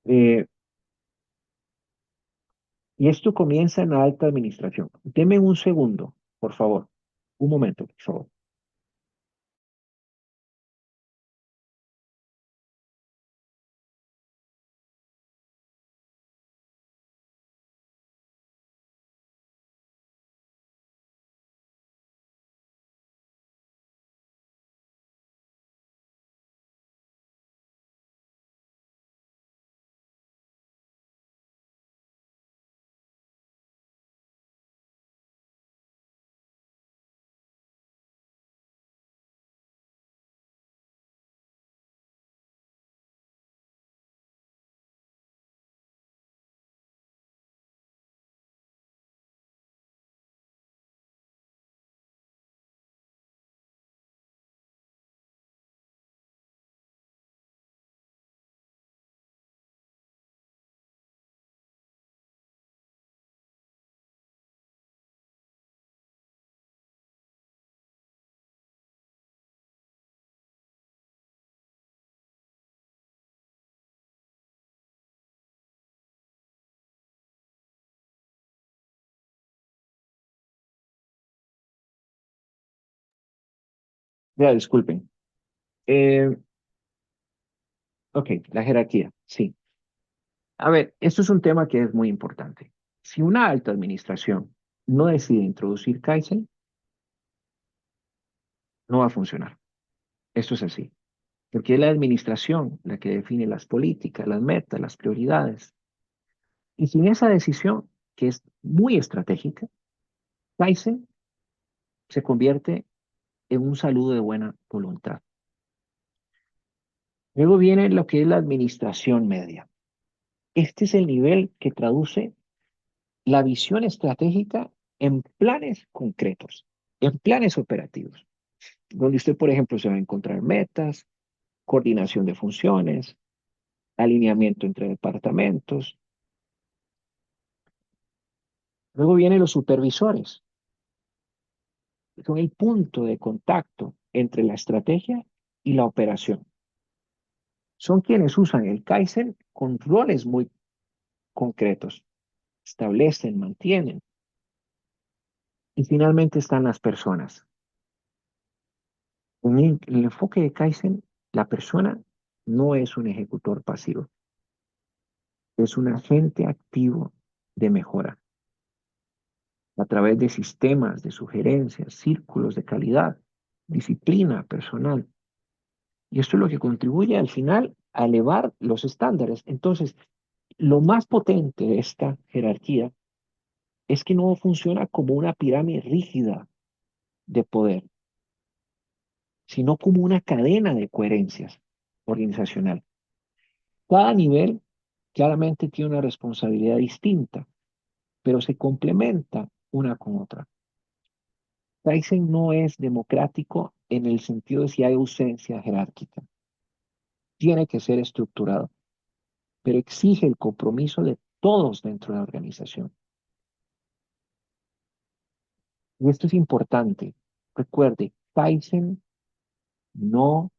Eh, y esto comienza en la alta administración. Deme un segundo, por favor. Un momento, por favor. Ya, disculpen. Eh, ok, la jerarquía, sí. A ver, esto es un tema que es muy importante. Si una alta administración no decide introducir Kaizen, no va a funcionar. Esto es así. Porque es la administración la que define las políticas, las metas, las prioridades. Y sin esa decisión, que es muy estratégica, Kaizen se convierte en un saludo de buena voluntad. Luego viene lo que es la administración media. Este es el nivel que traduce la visión estratégica en planes concretos, en planes operativos, donde usted, por ejemplo, se va a encontrar metas, coordinación de funciones, alineamiento entre departamentos. Luego vienen los supervisores, que son el punto de contacto entre la estrategia y la operación. Son quienes usan el Kaizen con roles muy concretos, establecen, mantienen. Y finalmente están las personas. En el enfoque de Kaizen, la persona no es un ejecutor pasivo, es un agente activo de mejora a través de sistemas de sugerencias, círculos de calidad, disciplina personal. Y esto es lo que contribuye al final a elevar los estándares. Entonces, lo más potente de esta jerarquía es que no funciona como una pirámide rígida de poder, sino como una cadena de coherencias organizacional. Cada nivel claramente tiene una responsabilidad distinta, pero se complementa una con otra. Kaizen no es democrático en el sentido de si hay ausencia jerárquica. tiene que ser estructurado, pero exige el compromiso de todos dentro de la organización. Y esto es importante. Recuerde, Kaizen no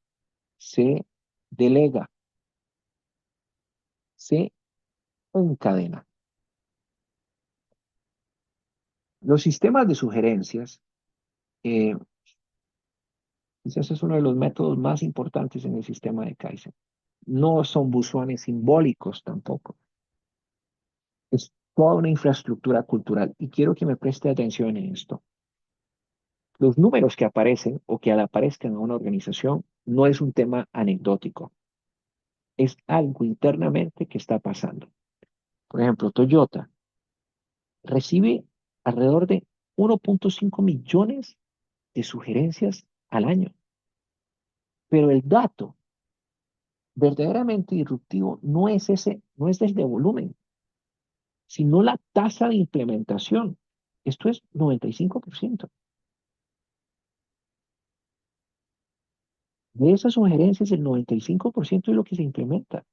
se delega, se encadena. Los sistemas de sugerencias, eh, quizás es uno de los métodos más importantes en el sistema de Kaizen. No son buzones simbólicos tampoco. Es toda una infraestructura cultural. Y quiero que me preste atención en esto. Los números que aparecen o que al aparezcan en una organización no es un tema anecdótico. Es algo internamente que está pasando. Por ejemplo, Toyota recibe alrededor de 1.5 millones de sugerencias al año. Pero el dato verdaderamente disruptivo no es ese, no es desde volumen, sino la tasa de implementación. Esto es 95%. De esas sugerencias, el 95% es lo que se implementa.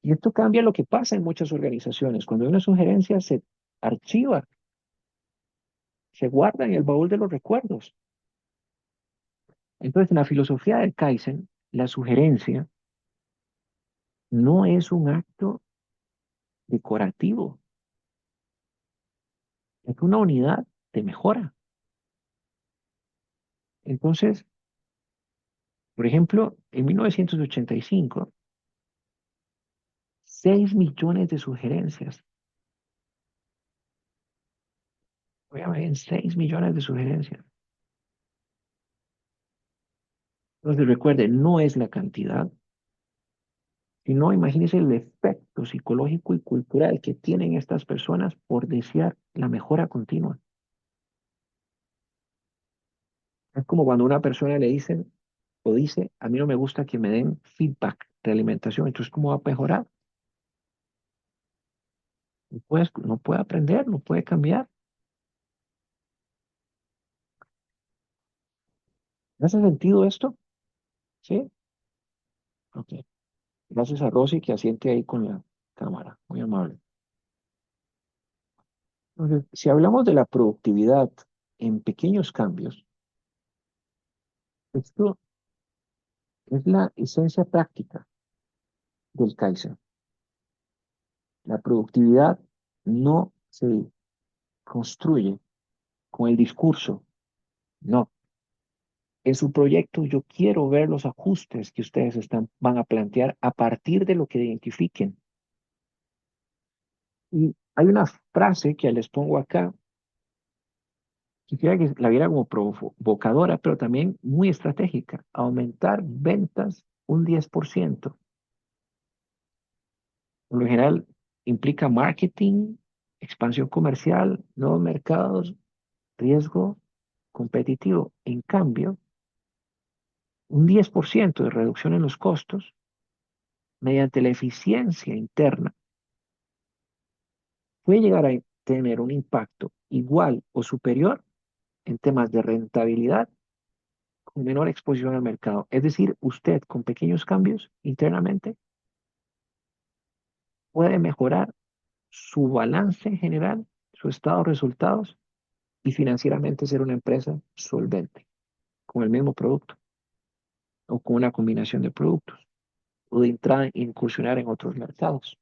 Y esto cambia lo que pasa en muchas organizaciones. Cuando hay una sugerencia, se archiva, se guarda en el baúl de los recuerdos. Entonces, en la filosofía del Kaizen, la sugerencia no es un acto decorativo, es una unidad de mejora. Entonces, por ejemplo, en 1985, 6 millones de sugerencias. Obviamente, 6 millones de sugerencias. Entonces, recuerden, no es la cantidad, sino imagínense el efecto psicológico y cultural que tienen estas personas por desear la mejora continua. Es como cuando a una persona le dicen o dice, a mí no me gusta que me den feedback de alimentación, entonces, ¿cómo va a mejorar? No puede aprender, no puede cambiar. ¿No hace sentido esto? ¿Sí? Ok. Gracias a Rosy que asiente ahí con la cámara. Muy amable. Entonces, si hablamos de la productividad en pequeños cambios, esto es la esencia práctica del Kaizen. La productividad no se construye con el discurso, no. En su proyecto yo quiero ver los ajustes que ustedes van a plantear a partir de lo que identifiquen. Y hay una frase que les pongo acá, quisiera que la viera como provocadora, pero también muy estratégica. Aumentar ventas un 10%. Por lo general implica marketing, expansión comercial, nuevos mercados, riesgo competitivo. En cambio, un 10% de reducción en los costos mediante la eficiencia interna puede llegar a tener un impacto igual o superior en temas de rentabilidad con menor exposición al mercado. Es decir, usted con pequeños cambios internamente puede mejorar su balance general, su estado de resultados y financieramente ser una empresa solvente con el mismo producto o con una combinación de productos o de entrar e incursionar en otros mercados.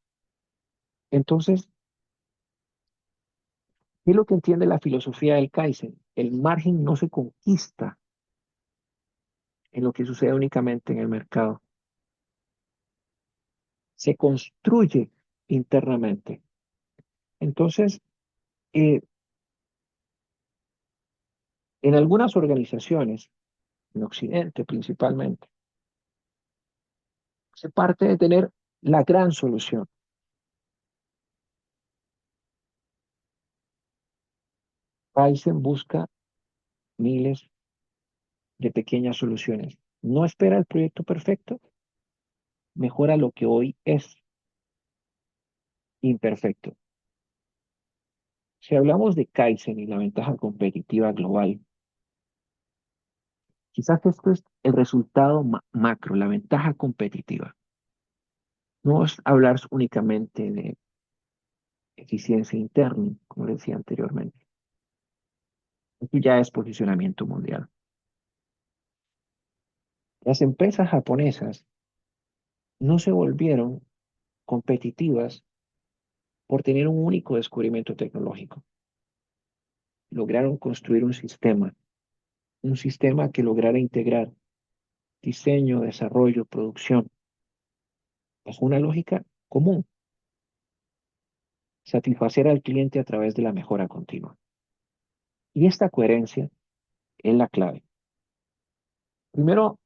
Entonces, ¿qué es lo que entiende la filosofía del Kaizen? El margen no se conquista en lo que sucede únicamente en el mercado, se construye internamente. Entonces, eh, en algunas organizaciones, en Occidente principalmente, se parte de tener la gran solución. Kaizen busca miles de pequeñas soluciones. No espera el proyecto perfecto, mejora lo que hoy es imperfecto. Si hablamos de Kaizen y la ventaja competitiva global, Quizás esto es el resultado macro, la ventaja competitiva. No es hablar únicamente de eficiencia interna, como decía anteriormente. Aquí ya es posicionamiento mundial. Las empresas japonesas no se volvieron competitivas por tener un único descubrimiento tecnológico. Lograron construir un sistema que lograra integrar diseño, desarrollo, producción, bajo una lógica común, satisfacer al cliente a través de la mejora continua. Y esta coherencia es la clave. Primero,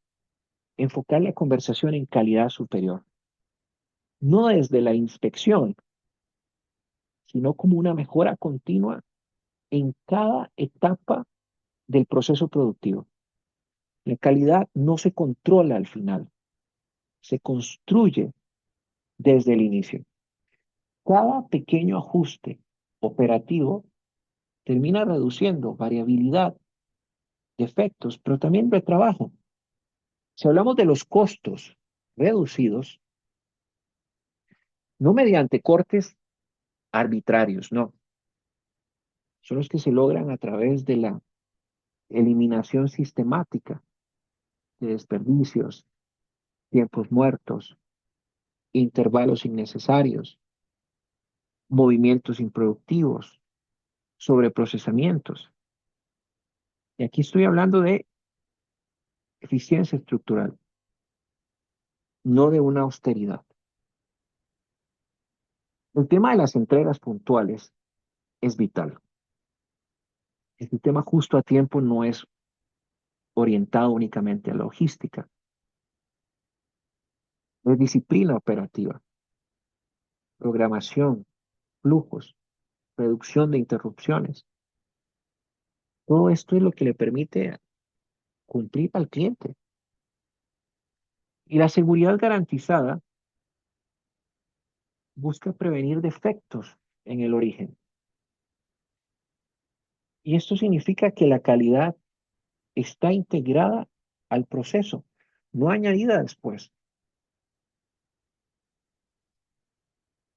enfocar la conversación en calidad superior, no desde la inspección, sino como una mejora continua en cada etapa del proceso productivo. La calidad no se controla al final, se construye desde el inicio. Cada pequeño ajuste operativo termina reduciendo variabilidad, defectos, pero también retrabajo. Si hablamos de los costos reducidos, no mediante cortes arbitrarios, no, son los que se logran a través de la eliminación sistemática de desperdicios, tiempos muertos, intervalos innecesarios, movimientos improductivos, sobreprocesamientos. Y aquí estoy hablando de eficiencia estructural, no de una austeridad. El tema de las entregas puntuales es vital. El sistema justo a tiempo no es orientado únicamente a la logística, es disciplina operativa, programación, flujos, reducción de interrupciones. Todo esto es lo que le permite cumplir al cliente. Y la seguridad garantizada busca prevenir defectos en el origen. Y esto significa que la calidad está integrada al proceso, no añadida después.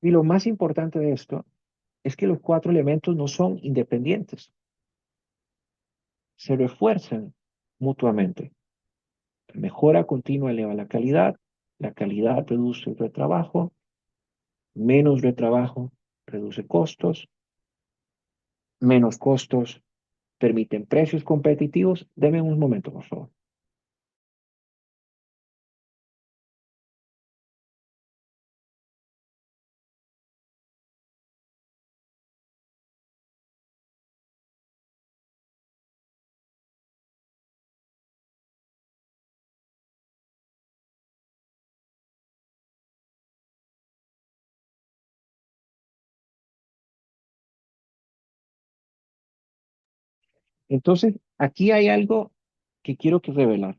Y lo más importante de esto es que los cuatro elementos no son independientes, se refuerzan mutuamente. La mejora continua eleva la calidad reduce el retrabajo, menos retrabajo reduce costos, menos costos permiten precios competitivos. Deme un momento, por favor. Entonces, aquí hay algo que quiero que revelar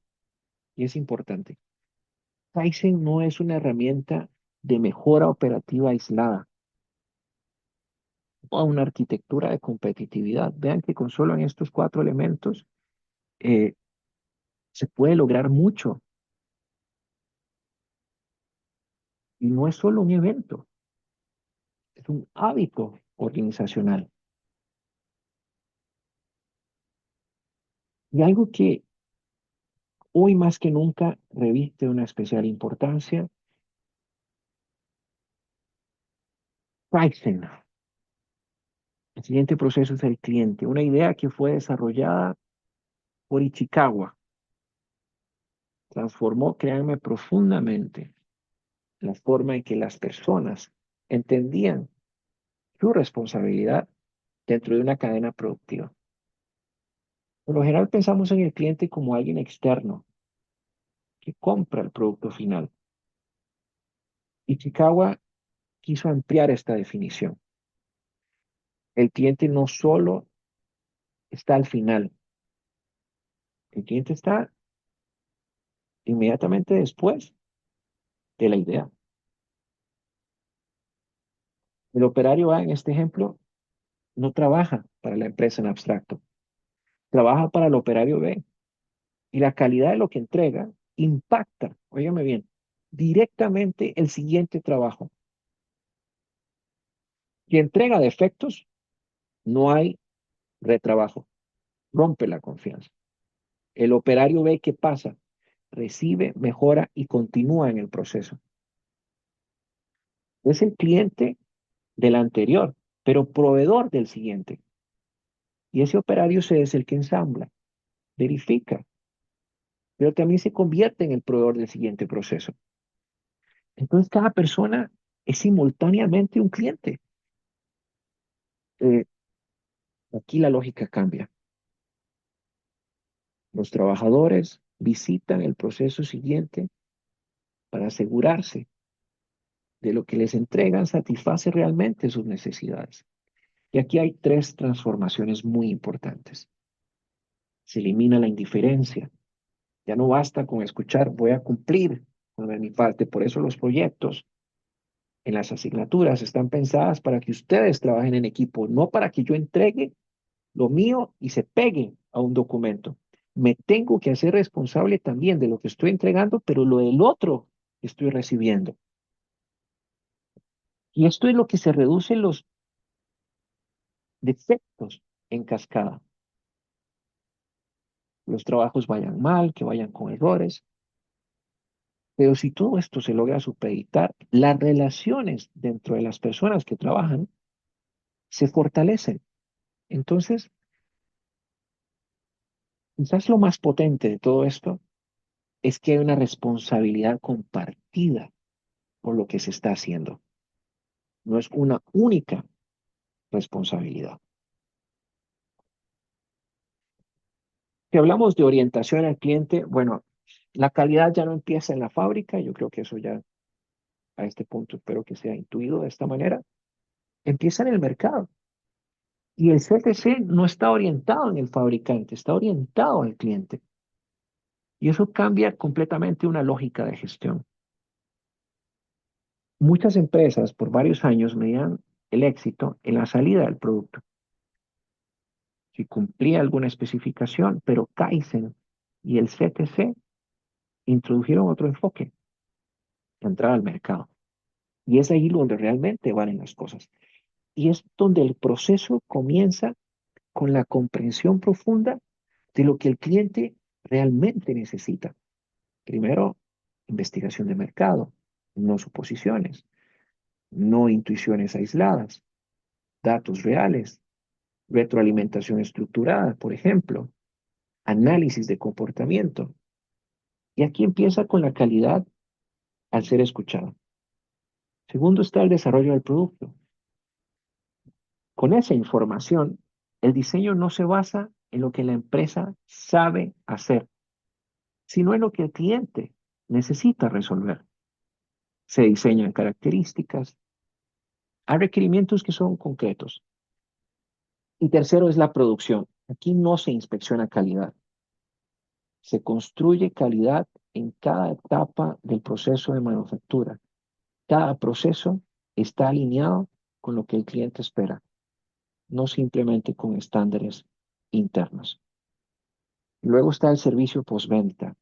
y es importante. Kaizen no es una herramienta de mejora operativa aislada o una arquitectura de competitividad. Vean que con solo en estos cuatro elementos eh, se puede lograr mucho y no es solo un evento, es un hábito organizacional. Y algo que hoy más que nunca reviste una especial importancia, Kaizen. El siguiente proceso es el cliente, una idea que fue desarrollada por Ichikawa. Transformó, créanme, profundamente la forma en que las personas entendían su responsabilidad dentro de una cadena productiva. Por lo general pensamos en el cliente como alguien externo que compra el producto final. Ichikawa quiso ampliar esta definición. El cliente no solo está al final, el cliente está inmediatamente después de la idea. El operario A, en este ejemplo, no trabaja para la empresa en abstracto, trabaja para el operario B Y la calidad de lo que entrega impacta, óigame bien, directamente el siguiente trabajo. Si entrega defectos, no hay retrabajo, rompe la confianza. El operario ve qué pasa, recibe, mejora y continúa en el proceso. Es el cliente del anterior, pero proveedor del siguiente. Y ese operario es el que ensambla, verifica, pero también se convierte en el proveedor del siguiente proceso. Entonces, cada persona es simultáneamente un cliente. Eh, Aquí la lógica cambia. Los trabajadores visitan el proceso siguiente para asegurarse de lo que les entregan satisface realmente sus necesidades. Y aquí hay tres transformaciones muy importantes. Se elimina la indiferencia. Ya no basta con escuchar, voy a cumplir con mi parte. Por eso los proyectos en las asignaturas están pensadas para que ustedes trabajen en equipo, no para que yo entregue lo mío y se pegue a un documento. Me tengo que hacer responsable también de lo que estoy entregando, pero lo del otro que estoy recibiendo. Y esto es lo que se reduce los defectos en cascada. Los trabajos vayan mal, que vayan con errores. Pero si todo esto se logra supeditar, las relaciones dentro de las personas que trabajan se fortalecen. Entonces, quizás lo más potente de todo esto es que hay una responsabilidad compartida por lo que se está haciendo. No es una única responsabilidad. Si hablamos de orientación al cliente, bueno, la calidad ya no empieza en la fábrica, yo creo que eso ya a este punto espero que sea intuido de esta manera, empieza en el mercado. Y el CTC no está orientado en el fabricante, está orientado al cliente. Y eso cambia completamente una lógica de gestión. Muchas empresas por varios años medían el éxito en la salida del producto. Si cumplía alguna especificación, pero Kaizen y el CTC introdujeron otro enfoque, entrar al mercado. Y es ahí donde realmente valen las cosas. Y es donde el proceso comienza con la comprensión profunda de lo que el cliente realmente necesita. Primero, investigación de mercado, no suposiciones, no intuiciones aisladas, datos reales, retroalimentación estructurada, por ejemplo, análisis de comportamiento. Y aquí empieza con la calidad al ser escuchado. Segundo está el desarrollo del producto. Con esa información, el diseño no se basa en lo que la empresa sabe hacer, sino en lo que el cliente necesita resolver. Se diseñan características, hay requerimientos que son concretos. Y tercero es la producción. Aquí no se inspecciona calidad. Se construye calidad en cada etapa del proceso de manufactura. Cada proceso está alineado con lo que el cliente espera, no simplemente con estándares internos. Luego está el servicio postventa.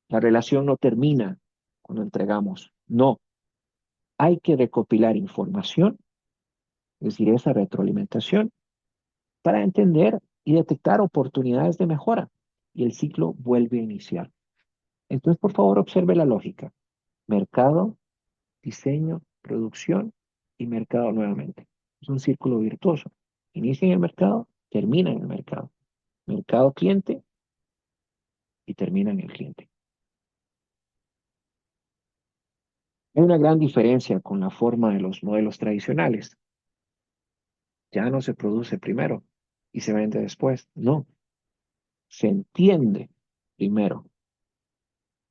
La relación no termina cuando entregamos. No, hay que recopilar información, es decir, esa retroalimentación, para entender y detectar oportunidades de mejora. Y el ciclo vuelve a iniciar. Entonces, por favor, observe la lógica. Mercado, diseño, producción y mercado nuevamente. Es un círculo virtuoso. Inicia en el mercado, termina en el mercado. Mercado cliente y termina en el cliente. Hay una gran diferencia con la forma de los modelos tradicionales. Ya no se produce primero y se vende después. No, se entiende primero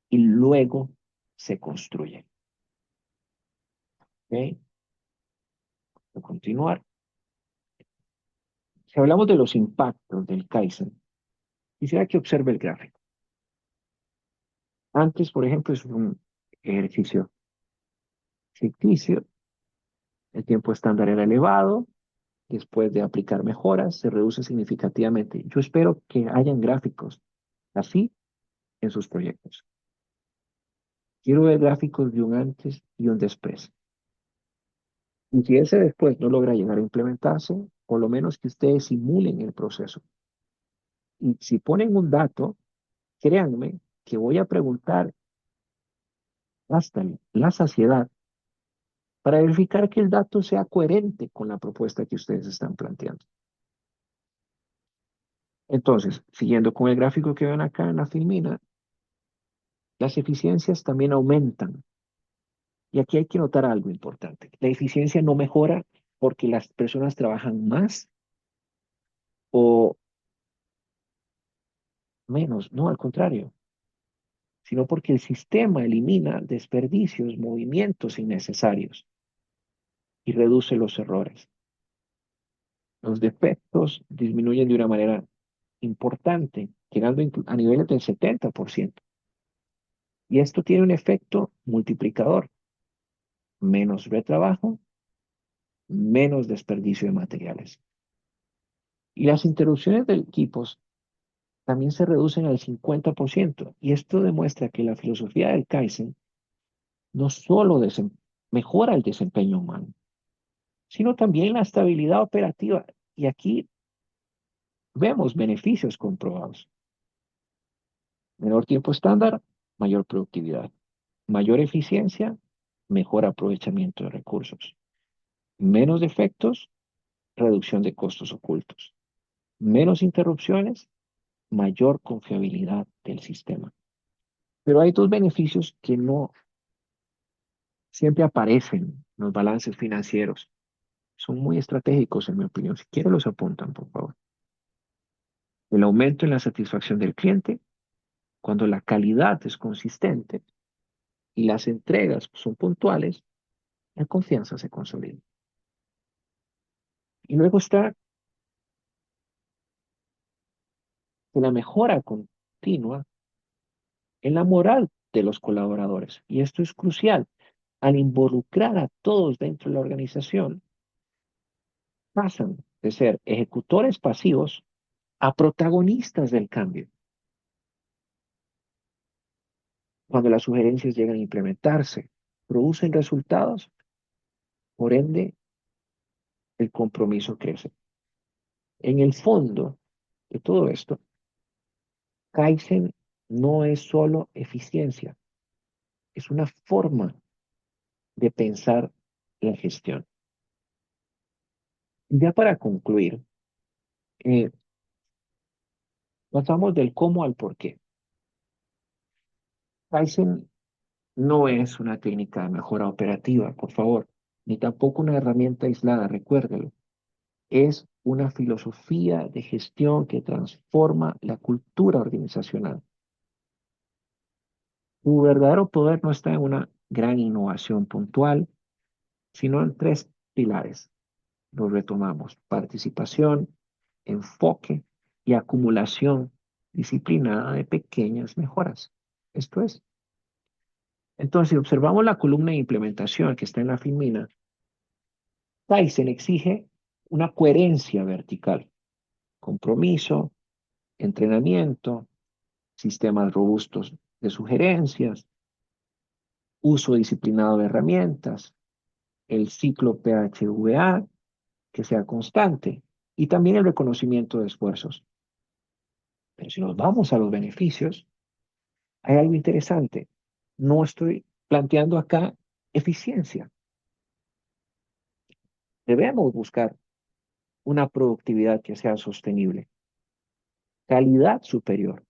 y luego se construye. ¿Ok? Voy a continuar. Si hablamos de los impactos del Kaizen, quisiera que observe el gráfico. Antes, por ejemplo, es un ejercicio ficticio. El tiempo estándar era elevado. Después de aplicar mejoras, se reduce significativamente. Yo espero que hayan gráficos así en sus proyectos. Quiero ver gráficos de un antes y un después. Y si ese después no logra llegar a implementarse, por lo menos que ustedes simulen el proceso. Y si ponen un dato, créanme que voy a preguntar hasta la saciedad para verificar que el dato sea coherente con la propuesta que ustedes están planteando. Entonces, siguiendo con el gráfico que ven acá en la filmina, las eficiencias también aumentan. Y aquí hay que notar algo importante. La eficiencia no mejora porque las personas trabajan más o menos, no, al contrario, sino porque el sistema elimina desperdicios, movimientos innecesarios y reduce los errores. Los defectos disminuyen de una manera importante, llegando a niveles del 70%. Y esto tiene un efecto multiplicador. Menos retrabajo, menos desperdicio de materiales. Y las interrupciones de equipos también se reducen al 50%. Y esto demuestra que la filosofía del Kaizen no solo mejora el desempeño humano, sino también la estabilidad operativa. Y aquí vemos beneficios comprobados. Menor tiempo estándar, mayor productividad. Mayor eficiencia, mejor aprovechamiento de recursos. Menos defectos, reducción de costos ocultos. Menos interrupciones, mayor confiabilidad del sistema. Pero hay dos beneficios que no siempre aparecen en los balances financieros. Son muy estratégicos, en mi opinión. Si quieren, los apuntan, por favor. El aumento en la satisfacción del cliente, cuando la calidad es consistente y las entregas son puntuales, la confianza se consolida. Y luego está la mejora continua en la moral de los colaboradores. Y esto es crucial. Al involucrar a todos dentro de la organización, pasan de ser ejecutores pasivos a protagonistas del cambio. Cuando las sugerencias llegan a implementarse, producen resultados, por ende, el compromiso crece. En el fondo de todo esto, Kaizen no es solo eficiencia, es una forma de pensar la gestión. Ya para concluir, eh, pasamos del cómo al por qué. Kaizen no es una técnica de mejora operativa, por favor, ni tampoco una herramienta aislada, recuérdelo. Es una filosofía de gestión que transforma la cultura organizacional. Tu verdadero poder no está en una gran innovación puntual, sino en tres pilares. Los retomamos: participación, enfoque y acumulación disciplinada de pequeñas mejoras. Esto es. Entonces, si observamos la columna de implementación que está en la filmina, Kaizen exige una coherencia vertical, compromiso, entrenamiento, sistemas robustos de sugerencias, uso disciplinado de herramientas, el ciclo PHVA que sea constante y también el reconocimiento de esfuerzos. Pero si nos vamos a los beneficios, hay algo interesante. No estoy planteando acá eficiencia. Debemos buscar una productividad que sea sostenible, calidad superior,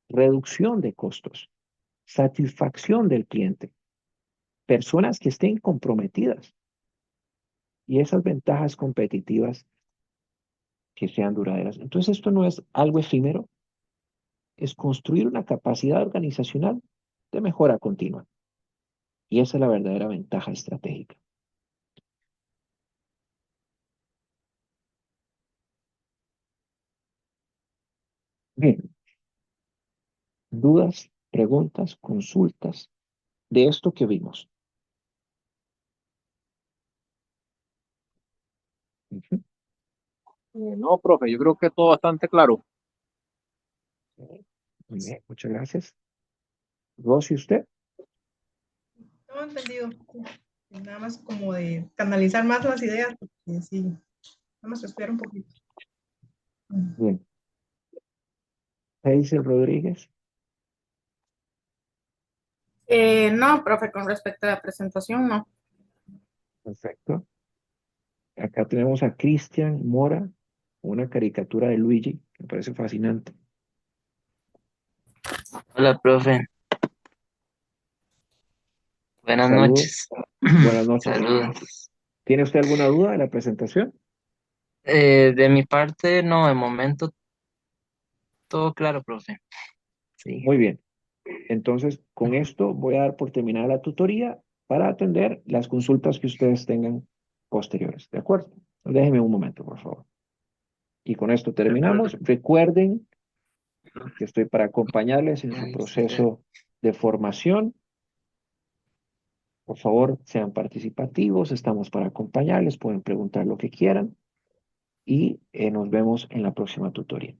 reducción de costos, satisfacción del cliente, personas que estén comprometidas y esas ventajas competitivas que sean duraderas. Entonces esto no es algo efímero, es construir una capacidad organizacional de mejora continua. Y esa es la verdadera ventaja estratégica. Bien, dudas, preguntas, consultas de esto que vimos. Ujú. No, profe, yo creo que todo bastante claro. Muy bien, muchas gracias. Rosy, ¿usted? No entendido. Sí, nada más como de canalizar más las ideas, porque sí, nada más estudiar un poquito. Bien. Hazel Rodríguez. No, profe, con respecto a la presentación, no. Perfecto. Acá tenemos a Cristian Mora, una caricatura de Luigi, me parece fascinante. Hola, profe. Buenas Saludos, noches. buenas noches. Saludos. ¿Tiene usted alguna duda de la presentación? De mi parte, no, de momento todo claro, profe. Sí. Muy bien. Entonces, con esto voy a dar por terminada la tutoría para atender las consultas que ustedes tengan posteriores. ¿De acuerdo? Déjenme un momento, por favor. Y con esto De acuerdo. terminamos. Recuerden que estoy para acompañarles en su Ahí está. proceso de formación. Por favor, sean participativos, estamos para acompañarles, pueden preguntar lo que quieran y nos vemos en la próxima tutoría.